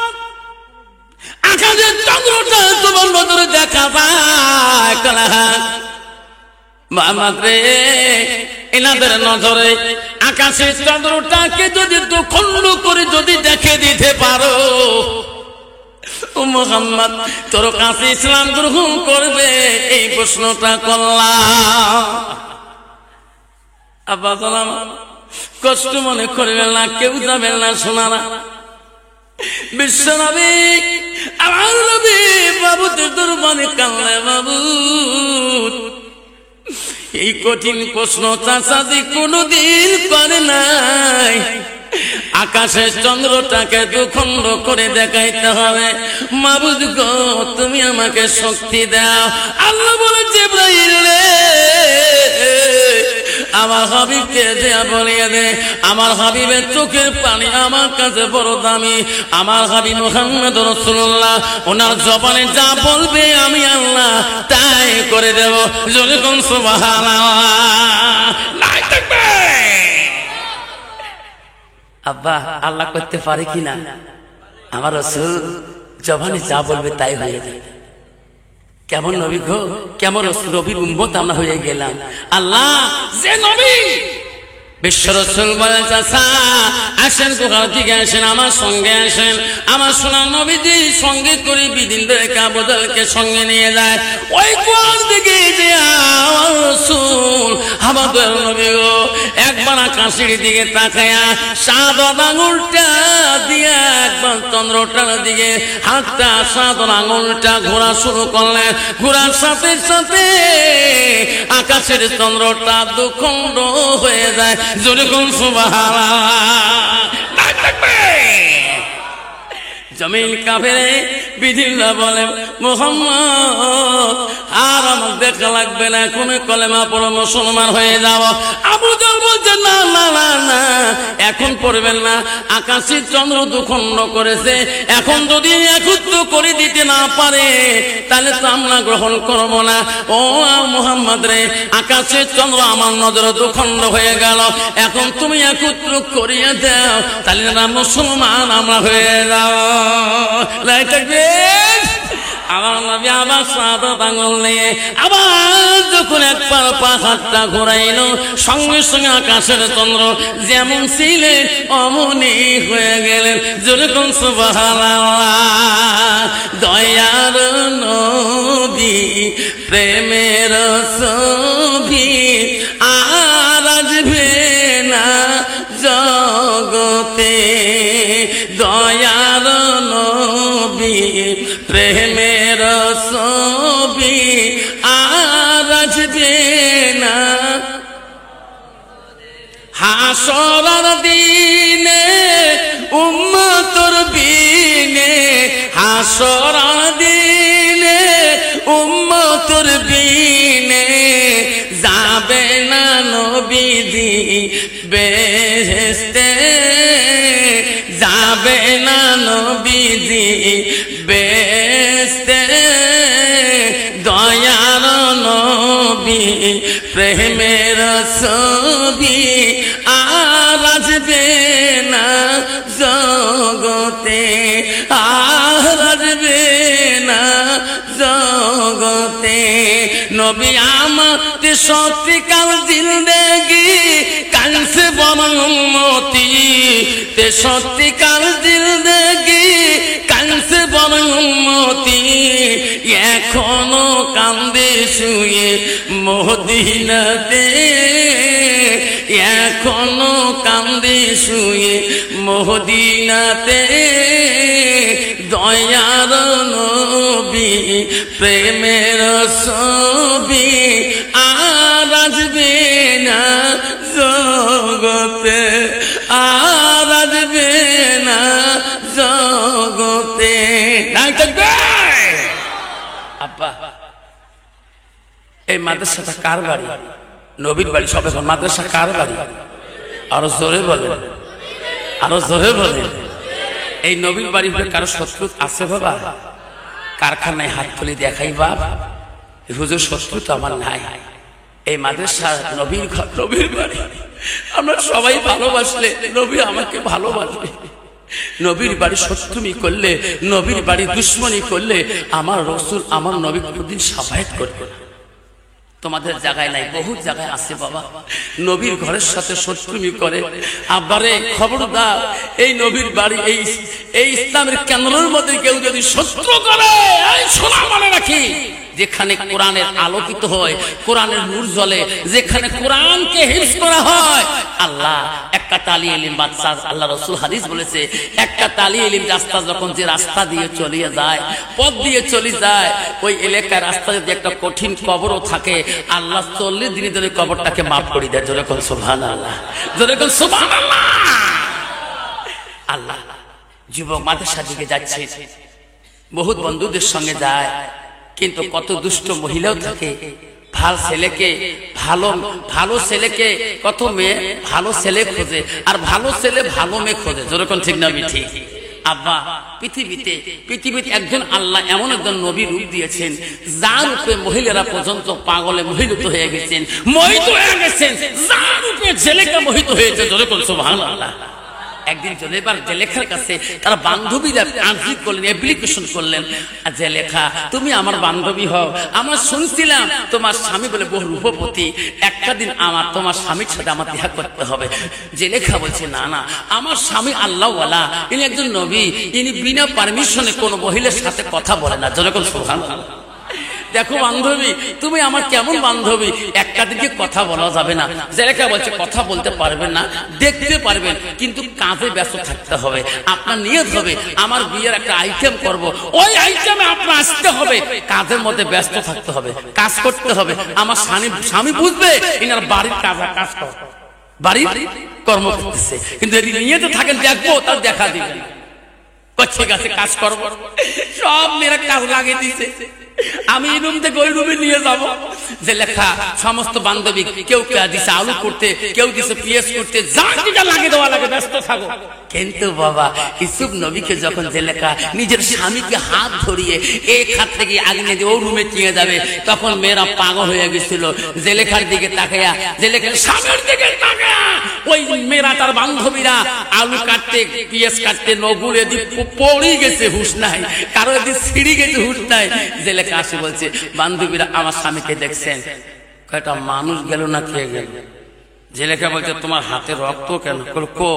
[SPEAKER 1] আকাশের চন্দ্রটা তোমার নজরে দেখা যায় কেন? মুহাম্মদ রে এনাদের নজরে আকাশের চন্দ্রটাকে যদি দুখণ্ড করে যদি দেখে দিতে পারো, ও মুহাম্মদ তোর কাছে ইসলাম গ্রহণ করবে, এই প্রশ্নটা করলাম। আব্বা সালাম কষ্ট মনে করবেন না, কেউ যাবেন না শোনারা। বিশ্ব নবী আমার নবী বাবুদের দরবারে কান্না, বাবু এই কঠিন প্রশ্ন চাচাদি কোনদিন করে নাই। আকাশের চন্দ্রটাকে দুখণ্ড করে দেখাইতে হবে। মাবুদ গো তুমি আমাকে শক্তি দাও। আল্লাহ বলে জিবরাইল রে আমার হাবিবকে দেয়া বলিয়ে দে, আমার হাবিবের চোখের পানি আমার কাছে বড় দামি। আমার হাবিব মুহাম্মদ রাসূলুল্লাহ ওনার জবানে যা বলবে আমি আল্লাহ তাই করে দেব। জোরে কোন সুবহানাল্লাহ। আব্বা আল্লাহ করতে পারে কিনা? আমার রাসূল জবানে যা বলবে তাই হয়ে যায়। কেমন নবী গো, কেমন নবীর উম্মত আমরা হয়ে গেলাম। আল্লাহ যে নবী বিশ্ব রাসূল বলেন চাচা আসেন, কোথাও দিকে আসেন, আমার সঙ্গে আসেন। আমার সোনার নবীজি সঙ্গে করে বিদিন ধরে কাবুলকে সঙ্গে নিয়ে যায়। ওই কোন দিকে যে রাসূল আমাদের নবী গো একবার আকাশের দিকে তাকায়া সাত আঙুলটা দিয়ে একবার চন্দ্রটার দিকে হাতটা সাত আঙুলটা ঘোরা শুরু করলেন। ঘোরার সাথে সাথে আকাশের চন্দ্রটা দুখণ্ড হয়ে যায়। জোরে কোন সুবহানাল্লাহ। জমিন কাঁপে, বিধিল্লাহ বলে মুহাম্মদ আর আমার দেখা লাগবে না, কোন কলেমা পড়ো মুসলমান হয়ে যাও। আবু জাহল বলছে না না না না এখন পড়বেন না, আকাশের চন্দ্র দুখণ্ড করেছে, এখন যদি একত্র করে দিতে না পারে তাহলে তো আমরা গ্রহণ করবো না। ও মুহাম্মদ রে আকাশের চন্দ্র আমার নজর দুখণ্ড হয়ে গেল, এখন তুমি একত্র করিয়ে দাও, তাহলে না মুসলমান আমরা হয়ে যাও। আমার নবী আবার সাত আঙুল নিয়ে আবার যখন একবার পাহাড়টা ঘোরাইল, সঙ্গে সঙ্গে আকাশের চন্দ্র যেমন ছিলেন অমনি হয়ে গেলেন। যেরকম সুবহানাল্লাহ। দয়ার নবী প্রেমের ছবি আর আসবে না জগতে। দয়ার নবী প্রেমের ছবি আর আসবে না হাসরের দিনে উম্মতের বিনে। হাসরের দিনে উম্মতের বিনে যাবে না নবীজি বেহেশতে, যাবে না নবীজি বেহেশতে। দয়ার নবী প্রেমের ছবি আর আসবে না জগতে, আর আসবে না জগতে। নবী আমাদের সত্যিকার জিন্দেগি কানছে বড় উম্মতি, তে সত্যিকার জিন্দেগি কানছে বড় উম্মতি। এখনো কান্দে শুয়ে মদিনাতে, এখনো কান্দে শুয়ে মদিনাতে। দয়ার নবী প্রেমের ছবি আর আসবে না জগতে, আর আসবে না জগতে। আব্বা এই মাদ্রাসাটা কার বাড়ি? নবীর বাড়ি। সব এখন মাদ্রাসা কার বাড়ি? আরো জোরে বলেন, আরো জোরে বলেন। এই নবীর বাড়ি হলে কারো শত্রু আছে বাবা? কারখানায় হাত তুলে দেখাই বাবা হুজুর শত্রু তো আমার নাই। এই মাদ্রাসা নবীর ঘর, নবীর বাড়ি। আমরা সবাই ভালোবাসলে নবী আমাকে ভালোবাসবে। নবীর বাড়ি শত্রুমি করলে, নবীর বাড়ি দুশ্মনী করলে আমার রাসূল আমার নবী কোনদিন সাফায়াত করবে না। তোমাদের জায়গায় নাই, বহু জায়গায় আছে বাবা নবীর ঘরের সাথে শত্রুমি করে। আবারে খবরদার, এই নবীর বাড়ি, এই ইসলামের কেন্দ্রের মধ্যে কেউ যদি শত্রু করে, এই শোনা মনে রাখি যেখানে কোরআনের আলোকিত হয়, কোরআনের নূর জ্বলে, যেখানে কোরআনকে হিফজ করা হয়, আল্লাহ একটা তালি ইলম বাদশাহ, আল্লাহ রাসূল হাদিস বলেছে, একটা তালি ইলম রাস্তা যখন যে রাস্তা দিয়ে চলে যায়, পথ দিয়ে চলে যায়, ওই এলাকার রাস্তা যদি একটা কঠিন কবরও থাকে, আল্লাহ 40 দিনে ধরে কবরটাকে মাফ করে দেয়। জোরে কোন সুবহানাল্লাহ, জোরে কোন সুবহানাল্লাহ। আল্লাহ যুবক মাদ্রাসার দিকে যাচ্ছে, বহুত বন্ধুদের সঙ্গে যায়, কিন্তু কত দুষ্ট মহিলাও থাকে। ভালো ছেলেকে কত মেয়ে ভালো ছেলে খোঁজে, আর ভালো ছেলে ভালো মেয়ে খোঁজে। যেরকম ঠিক না ঠিক? আব্বা পৃথিবীতে একজন আল্লাহ এমন একজন নবী রূপ দিয়েছেন, যার রূপে মহিলারা পর্যন্ত পাগলে মোহিত হয়ে গেছেন, যার রূপে ছেলেকে মোহিত হয়েছে। যেরকম সুবহানাল্লাহ। একদিন জুলেখার জেলেখার কাছে তার বান্ধবীরা আর্জি করলেন, অ্যাপ্লিকেশন করলেন, জেলেখা তুমি আমার বান্ধবী হও, আমার শুনছিলাম তোমার স্বামী বলে বহু রূপপতি, একটা দিন তোমার স্বামীর সাথে আমার দেখা করতে হবে। জেলেখা বলছে না না, আমার স্বামী আল্লাহওয়ালা, ইনি একজন নবী, ইনি বিনা পারমিশনে কোনো মহিলার সাথে কথা বলে না। যেরকম সুবহানাল্লাহ। দেখো বান্ধবী, তুমি আমার কেমন বান্ধবী, একটা দিকে কথা বলা যাবে না। জেলেখা বলছে কথা বলতে পারবেন না, দেখতে পারবেন, কিন্তু কাজে ব্যস্ত থাকতে হবে। আপনার নিয়ত হবে আমার বিয়ের একটা আইটেম করব, ওই আইটেমে আপনার আসতে হবে, কাজের মধ্যে ব্যস্ত থাকতে হবে, কাজ করতে হবে। আমার স্বামী বুঝবে ইনার বাড়ির কাজ করে, বাড়ির কর্ম করতেছে, কিন্তু যদি নিয়ত থাকেন দেখবো, তার দেখা দিবেন। ঠিক আছে, কাজ করবো। সব মেয়েরা কাজ লাগিয়ে দিয়েছে, আমি এই রুম থেকে ওই রুমে নিয়ে যাবো। জেলেখা সমস্ত বান্ধবী, কেউ দিছে আলু করতে, কেউ দিছে পেঁয়াজ করতে, যা যেটা লাগে দেওয়া লাগে, ব্যস্ত থাকো। কিন্তু বাবা ইউসুফ নবীকে যখন জেলেখা নিজের স্বামীকে হাত ধরিয়ে এক হাত থেকে আগুনে দিয়ে ও রুমে নিয়ে যাবে, তখন মেয়েরা পাগল হয়ে গেছিল। জেলেখার দিকে তাকায়া, জেলেখার স্বামীর দিকে তাকায়া, ওই মেয়েরা তার বান্ধবীরা আলু কাটতে, পেঁয়াজ কাটতে নগুলে দিয়ে পড়ে গেছে, হুঁশ নাই, কারো দিয়ে ছিঁড়ে গেছে, হুঁশ নাই। জেলেখা আসে বলছে, বান্ধবীরা আমার স্বামীকে দেখছেন, কয়টা মানুষ গেল না খেয়ে গেল। জেলেখা বলছে তোমার হাতে রক্ত কেন? কো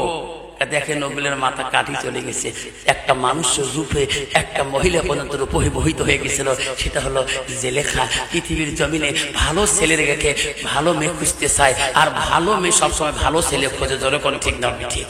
[SPEAKER 1] দেখে নবীলের মাথা কাটি চলে গেছে, একটা মানুষের রূপে একটা মহিলা পর্যন্ত রূপহিত হয়ে গেছিল। সেটা হলো জেলেখা পৃথিবীর জমিনে ভালো ছেলে রেখে ভালো মেয়ে খুঁজতে চায়, আর ভালো মেয়ে সবসময় ভালো ছেলে খোঁজে। যখন ঠিক না ঠিক?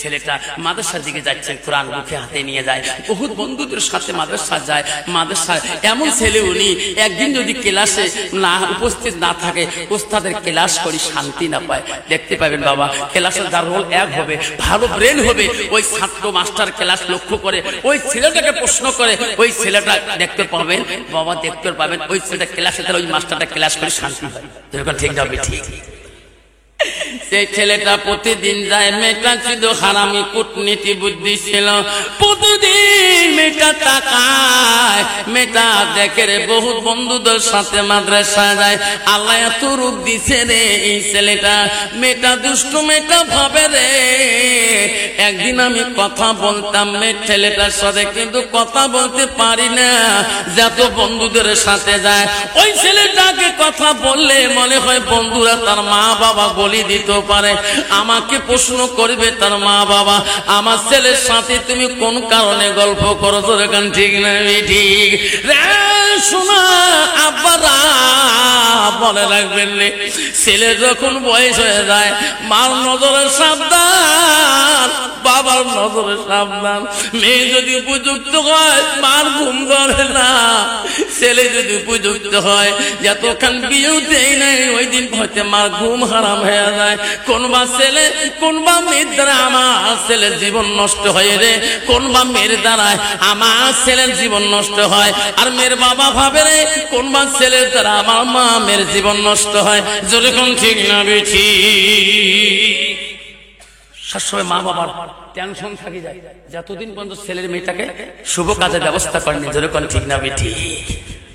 [SPEAKER 1] ছেলেটা মাদ্রাসার দিকে যাচ্ছে, কোরআন বুকে হাতে নিয়ে যায়, বহুত বন্ধুদের সাথে মাদ্রাসা যায়। মাদ্রাসায় এমন ছেলে উনি, একদিন যদি ক্লাসে না উপস্থিত না থাকে, ওস্তাদের ক্লাস করি শান্তি না পায়। দেখতে পাবেন বাবা, ক্লাসে যার রোল এক হবে, ভালো ব্রেন হবে, ওই ছাত্র মাস্টার ক্লাস লক্ষ্য করে ওই ছেলেটাকে প্রশ্ন করে, ওই ছেলেটা দেখতে পাবেন বাবা, দেখতে পাবেন ওই ছেলেটা ক্লাসে, ওই মাস্টারটা ক্লাস করে শান্তি হয়। যেরকম ঠিক না ঠিক? সেই ছেলেটা প্রতিদিন যায়, মেয়েটা ছিল হারামি, কূটনীতি বুদ্ধি ছিল, প্রতিদিন মেয়েটা তাকায়, মেয়েটা দেখে রে বহুত বন্ধুদের সাথে মাদ্রাসা যায়। আল্লাহ এত রূপ দিছে রে এই ছেলেটা, মেয়েটা দুষ্ট, মেয়েটা ভাবে রে একদিন আমি কথা বলতাম মেয়ে ছেলেটার সাথে, কিন্তু কথা বলতে পারি না, যত বন্ধুদের সাথে যায়। ওই ছেলেটাকে কথা বললে মনে হয় বন্ধুরা তার মা বাবা বলি দিতে পারে, আমাকে প্রশ্ন করবে তার মা বাবা, আমার ছেলের সাথে তুমি কোন কারণে গল্প করো? তো এখন ঠিক না ঠিক? শোনা আব্বারা বলে রাখবেন রে, ছেলে যখন বয়স হয়ে যায়, মার নজরে সাবধান, বাবার নজরে সাবধান। মেয়ে যদি উপযুক্ত হয়, মার ঘুম ধরে না। ছেলে যদি উপযুক্ত হয়, যতক্ষণ বিয়েও দেয় নাই, ওই দিন হয়তো মার ঘুম হারাম হয়ে যায়। কোনবা ছেলে কোনবা মেয়ের দ্বারা আমার ছেলের জীবন নষ্ট হয় রে, কোনবা মেয়ের দ্বারায় আমার ছেলের জীবন নষ্ট হয়, আর মেয়ের বাবা ভাবে রে কোনবা ছেলের দ্বারা আমার মা মেয়ের জীবন নষ্ট হয়। যেরকম ঠিক না বেঠি? সবসময় মা বাবার টেনশন থাকি যায়, যতদিন পর্যন্ত ছেলের মেয়েটাকে শুভ কাজের ব্যবস্থা করেনি। যেরকম ঠিক না বেঠি?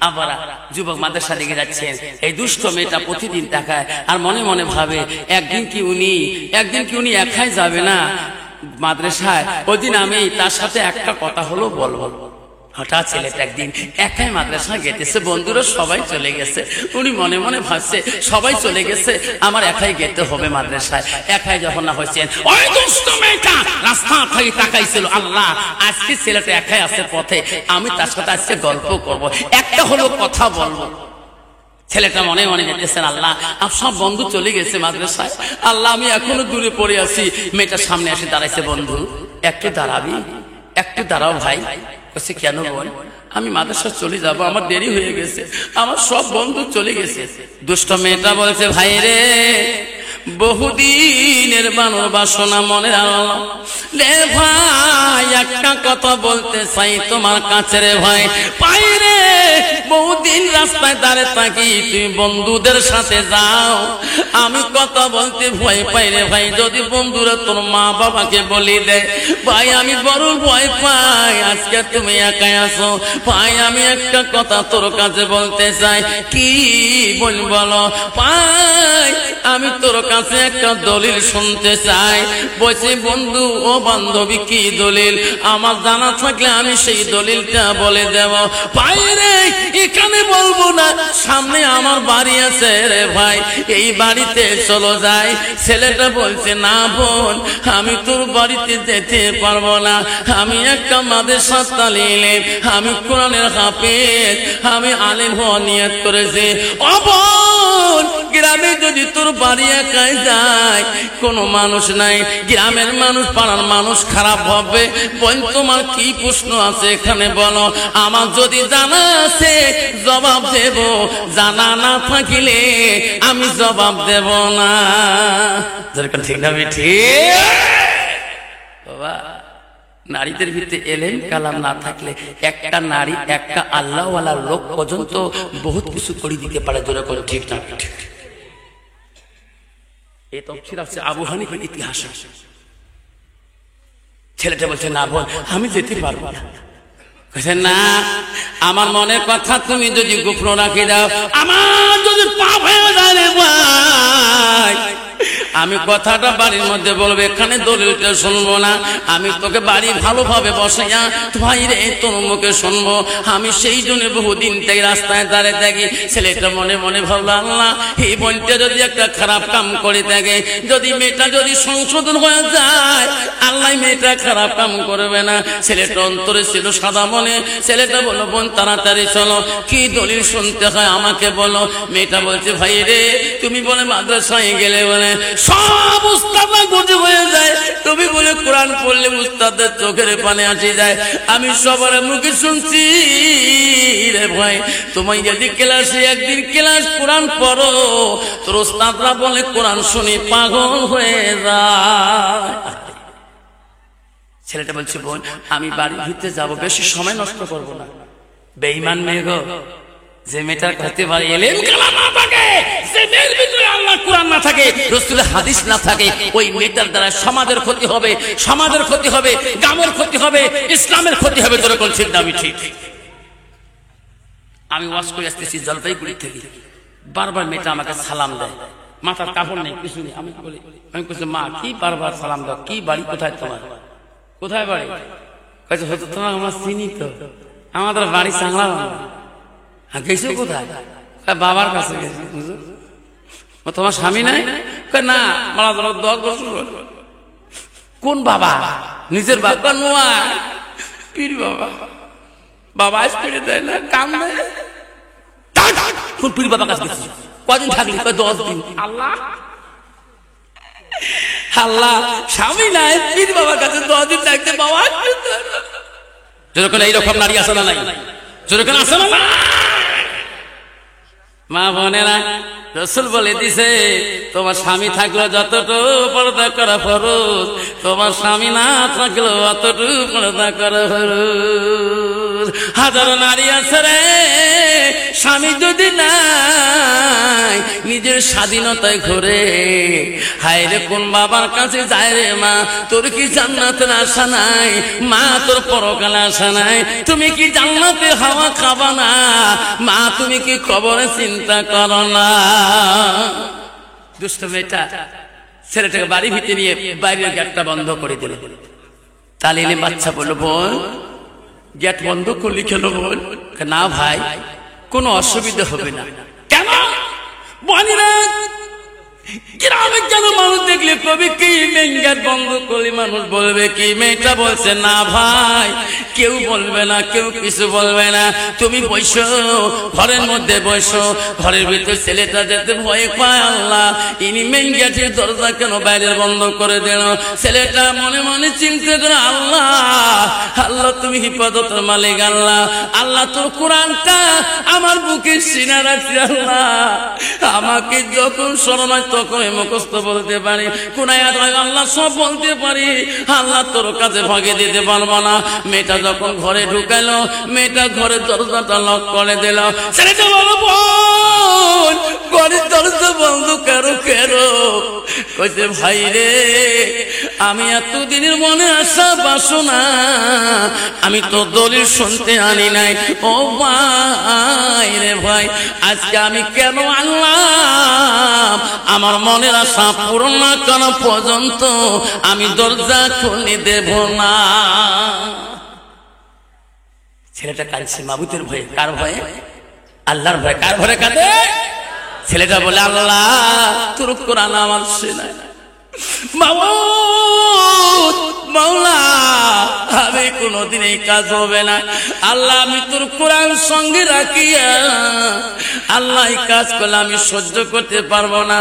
[SPEAKER 1] আবার যুবক মাদ্রাসা দিকে যাচ্ছেন, এই দুষ্ট মেয়েটা প্রতিদিন তাকায়, আর মনে মনে ভাবে একদিন কি উনি একাই যাবে না মাদ্রাসায়, ওই দিন আমি তার সাথে একটা কথা হলো বলবো। হঠাৎ ছেলেটা একদিন একাই মাদ্রাসা গেতেছে, বন্ধুরা সবাই চলে গেছে, উনি মনে মনে ভাবছে সবাই চলে গেছে, আমার একাই যেতে হবে মাদ্রাসায়। একাই যখন না হয়েছেন, ওই দুষ্ট মেয়েটা রাস্তা থেকে তাকাইছিল, আল্লাহ আজকে ছেলেটা একাই আছে পথে, আমি তার সাথে আজকে গল্প করব, একটা হলো কথা বলবো। ছেলেটা মনে মনে যেতেছেন, আল্লাহ সব বন্ধু চলে গেছে মাদ্রাসায়, আল্লাহ আমি এখনো দূরে পড়ে আছি। মেয়েটার সামনে এসে দাঁড়াইছে, বন্ধু একটু দাঁড়াবি, একটু দাঁড়াও ভাই। বলছে কেন বল? আমি মাদ্রাসা চলে যাব, আমার দেরি হয়ে গেছে, আমার সব বন্ধু চলে গেছে। দুষ্ট মেয়েটা বলছে, ভাই রে বহুদিনের বানর বাসনা মনে আনলাম রে ভাই, একটা কথা বলতে চাই তোমার কাছে রে ভাই। পাই রে বহুদিন রাস্তায় দাঁড়িয়ে থাকি, তুমি বন্ধুদের সাথে যাও, আমি কথা বলতে ভয় পাই রে ভাই, যদি বন্ধুরা তোর মা বাবাকে বলি দেয় ভাই আমি বড় ভয় পাই, আজকে তুমি একাই আছো ভাই, আমি একটা কথা তোর কাছে বলতে চাই। কি বলো ভাই? আমি তোর কাছে একটা দলিল শুনতে চাই। বলছি বন্ধু ও বান্ধবী কি দলিল? আমার জানা থাকলে আমি সেই দলিলটা বলে দেব। ভাই রে এখানে বলবো না, সামনে আমার বাড়ি আছে রে ভাই, এই বাড়িতে চলো যাই। ছেলেটা বলছে না বোন, আমি তোর বাড়িতে যেতে পারবো না, আমি একটা মাদ্রাসা তালিম, আমি কোরআনের হাফেজ, আমি আলেম হওয়া নিয়ত করেছি। ও বোন গ্রামে যদি তোর বাড়ি একাই যায়, কোনো মানুষ নাই, গ্রামের মানুষ পাড়ার মানুষ খারাপ হবে। বোন তোমার কি প্রশ্ন আছে এখানে বলো, আমার যদি জানা আছে জবাব দেব, জানা না থাকিলে আমি জবাব দেব না। ঠিক না ঠিক বাবা? নারীদের ভিতরে এলেম কালাম না থাকলে একটা নারী একটা আল্লাহওয়ালা লোক পর্যন্ত বহুত কিছু করে দিতে পারে, যেরকম ঠিক না ঠিক। এই তফসির আছে আবু হানিফার ইতিহাসে। ছেলেটা বলছে না বোন আমি যেতে পারবো না। না আমার মনের কথা তুমি যদি গোপন রাখি দাও, আমার যদি পাপ হয়ে যায় ভাই, আমি কথাটা বাড়ির মধ্যে বলবো, এখানে দলিলটা শুনবো না, আমি তোকে বাড়ি ভালোভাবে বসাইয়া ভাই রে তোর মুখে শুনবো। আমি সেই জন্য বহুদিন থেকে রাস্তায় দাঁড়িয়ে থাকি। ছেলেটা মনে মনে ভাবলো আল্লাহ এই বোনটা যদি একটা খারাপ কাম করে থাকে, যদি মেয়েটা যদি সংশোধন হয়ে যায়, আল্লাহ মেয়েটা খারাপ কাম করবে না। ছেলেটা অন্তরে ছিল সাদা মনে। ছেলেটা বললো বোন তাড়াতাড়ি চলো, কি দলিল শুনতে হয় আমাকে বলো। মেয়েটা বলছে ভাই রে তুমি বলে মাদ্রাসায় গেলে বলে সব উস্তাদরা গজব হয়ে যায়, তুমি বলে কোরআন পড়লে উস্তাদের চোখের পানি আসে যায়। আমি সবার মুখে শুনছি রে ভাই, তোমায় যদি ক্লাসে একদিন ক্লাস কোরআন পড়ো, তোর উস্তাদরা বলে কোরআন শুনি পাগল হয়ে যায়। ছেলেটা বলছে বোন আমি বাড়ির ভিতরে যাব, বেশি সময় নষ্ট করবো না। বেঈমান মেয়ে গো, যে মেয়েটার কাছে বাড়ি এলেম কালাম না থাকে, যে মেয়ের ভিতরে আল্লাহ কোরআন না থাকে, রাসূলের হাদিস না থাকে, ওই মেয়েটার দ্বারা সমাজের ক্ষতি হবে, সমাজের ক্ষতি হবে, গ্রামের ক্ষতি হবে, ইসলামের ক্ষতি হবে। তোর কোন ঠিক দাবি ঠিক? আমি ওয়াজ করে আসতেছি জলপাইগুড়ি থেকে, বারবার মেয়েটা আমাকে সালাম দেয়, মাথার কাপড় নেই কিছু নেই। আমি বলছি মা কি বারবার সালাম দাও, কি বাড়ি কোথায় তোমার, কোথায় বাড়ি? হয়তো তোমার আমার চিনি তো, আমাদের বাড়ি চাংলা। গেছো কোথায়? বাবার কাছে গেছি। তোমার স্বামী নাই? না মারা 10 বছর। কোন বাবা? নিজের বাবা নয়, পীর বাবা। বাবা আজ ফিরে দেয় না, কাম দেয়। কোন পীর বাবা কাছে গেছি? কদিন থাকলি? 10 দিন। আল্লাহ আল্লাহ স্বামী নাই, পীর বাবার কাছে 10 দিন থাকতে বাবা। যেরকম এইরকম নারী আসে না নাই? যেরকম আসে না? মা বোনেরা রাসূল বলে দিছে তোমার স্বামী থাকলে যতটুকু পর্দা করা ফরজ, তোমার স্বামী না থাকলে অতটুকু পর্দা করা ফরজ। হাজারো নারী আছে রে, স্বামী যদি নাই নিজের স্বাধীনতায় ঘুরে, হায় রে কোন বাবার কাছে যায় রে মা, তোর কি জান্নাতের আশা নাই? মা তোর পরকালে আশা নাই? তুমি কি জান্নাতে হাওয়া খাবা না? মা তুমি কি কবরে চিন্তা করো না? দুষ্ট মেয়েটা ছেলেটাকে বাড়ি ভিতরে নিয়ে বাইরের গেটটা বন্ধ করে দিল। তালিলে বাচ্চা বলল বোন গেট বন্ধ করলি কেন বল? না ভাই কোনো অসুবিধা হবে না। কেন বলি না? গ্রামের যেন মানুষ দেখলে কবি কি মেইন গেট বন্ধ করলে মানুষ বলবে কি? মেয়েটা বলছে না ভাই কেউ বলবে না, কেউ কিছু বলবে না, তুমি বসো ঘরের মধ্যে বসো। ঘরের ভিতর ছেলেটা যেতে ভয় পায়, আল্লাহ ইনি মেইন গেটের দরজা কেন বাইরে বন্ধ করে দিল? ছেলেটা মনে মনে চিন্তা করে আল্লাহ আল্লাহ তুমি হিফাজতের মালিক, আল্লাহ আল্লাহ তোর কোরআনটা আমার বুকে সিনা রাখছি, আল্লাহ আমাকে যখন স্মরণ হয় তখন মুখস্থ বলতে পারি, কোন আয়াত আল্লাহ সব বলতে পারি, আল্লাহ তোর কাছে ভাগে দিতে পারবো না। মেয়েটা যখন ঘরে ঢুকালো, মেয়েটা ঘরের দরজাটা লক করে দিল। ছেলেটা বলো বোন ঘরের দরজা বন্ধ কেন কেন? কইছে ভাই রে আমি এতদিনের মনে আসা বাসনা আমি তো দলিল শুনতে আনি নাই। ও ভাই রে ভাই আজকে আমি কেন আনলাম? আমার মনের আশা পূরণ না করা পর্যন্ত আমি দরজা খুলে দেব না। ছেলেটা কাঁদছে মাবুতের ভয়ে। কার ভয়ে? আল্লাহর ভয়ে। কার ভয়ে কাঁদে? ছেলেটা বলে আল্লাহ তোর কোরআন আমার শোনা মাবুদ মাওলা আমি কোনদিন এই কাজ হবে না, আল্লাহ আমি তোর কোরআন সঙ্গে রাখিয়া আল্লাহ এই কাজ করলে আমি সহ্য করতে পারবো না।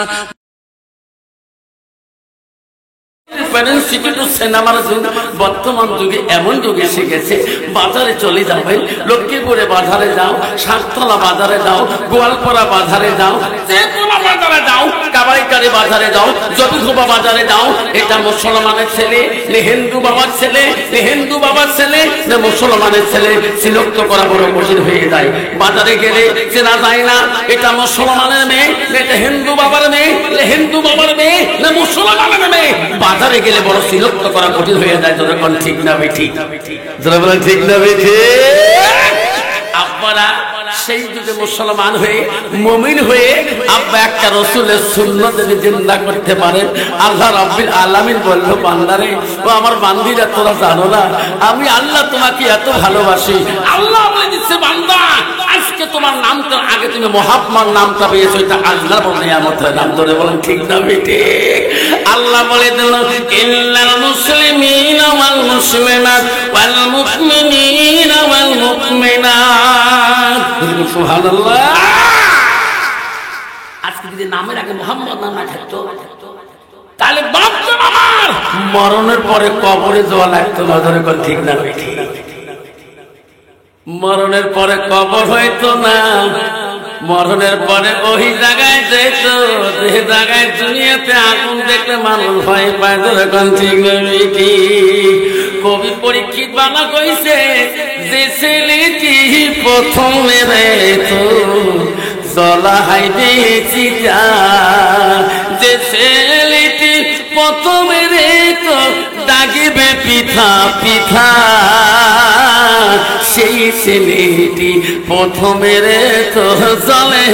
[SPEAKER 1] বর্তমান যুগে এমন যুগে এসে গেছে, বাজারে চলে যাবেন, লক্ষ্মীপুরে বাজারে যাও, সাততলা বাজারে যাও, গোয়ালপাড়া বাজারে যাও, যেকোনো বাজারে যাও, কাবাইকারি বাজারে যাও, জটিখোপা বাজারে যাও, এটা মুসলমানের ছেলে না হিন্দু বাবার ছেলে, না হিন্দু বাবার ছেলে না মুসলমানের ছেলে সিলেক্ট করা বড় কঠিন হয়ে যায়। বাজারে গেলে চেনা যায় না এটা মুসলমানের মেয়ে না এটা হিন্দু বাবার মেয়ে, না হিন্দু বাবার মেয়ে না মুসলমানের মেয়ে। বাজারে গেলে বড় সিলেক্ট করা কঠিন হয়ে যায়। যখন ঠিক না বেঠি, যারা বলেন ঠিক না বেঠি, আপনারা সেই যুগে মুসলমান হয়ে মুমিন হয়ে আব্বা একটা রাসূলের সুন্নাত যদি জিন্দা করতে পারেন, আল্লাহ রাব্বুল আলামিন বলল বান্দারে ও আমার বান্দিরা তোরা জানো না আমি আল্লাহ তোমাকে এত ভালোবাসি। আল্লাহ বলে দিচ্ছে বান্দা আজকে তোমার নামটা আগে তুমি মুহাম্মদ নামটা পেয়েছো, এটা আল্লাহ বলে নিয়ামতের নাম। ধরে বলেন ঠিক না বেঠি? আল্লাহ বলে দিল ইন্নাল মুসলিমিনা ওয়াল মুসলিমাত ওয়াল মুমিনিনা ওয়াল মুমিনাত। সুবহানাল্লাহ। আজকে যদি নামের আগে মুহাম্মদ নাম না থাকতো তাহলে বাপটা আমার মরণের পরে কবরে যাওয়া লাগতো না। ধরে কোন ঠিক না বেঠি? মরণের পরে কবর হইতো না, মরণের পরে ওই জায়গায় যেত যে জায়গায় দুনিয়াতে আগুন দেখলে মানুষ ভয় পায়। ধরে কোন ঠিক না বেঠি? কবি পরীক্ষিত বাবা কইছে যে ছেলেটি প্রথমে রে তো জলা হাইবে চিতা, যে ছেলেটি প্রথমে রে তো ডাকিবে পিঠা পিঠা, সেই ছেলেটি প্রথমে রে তো জলে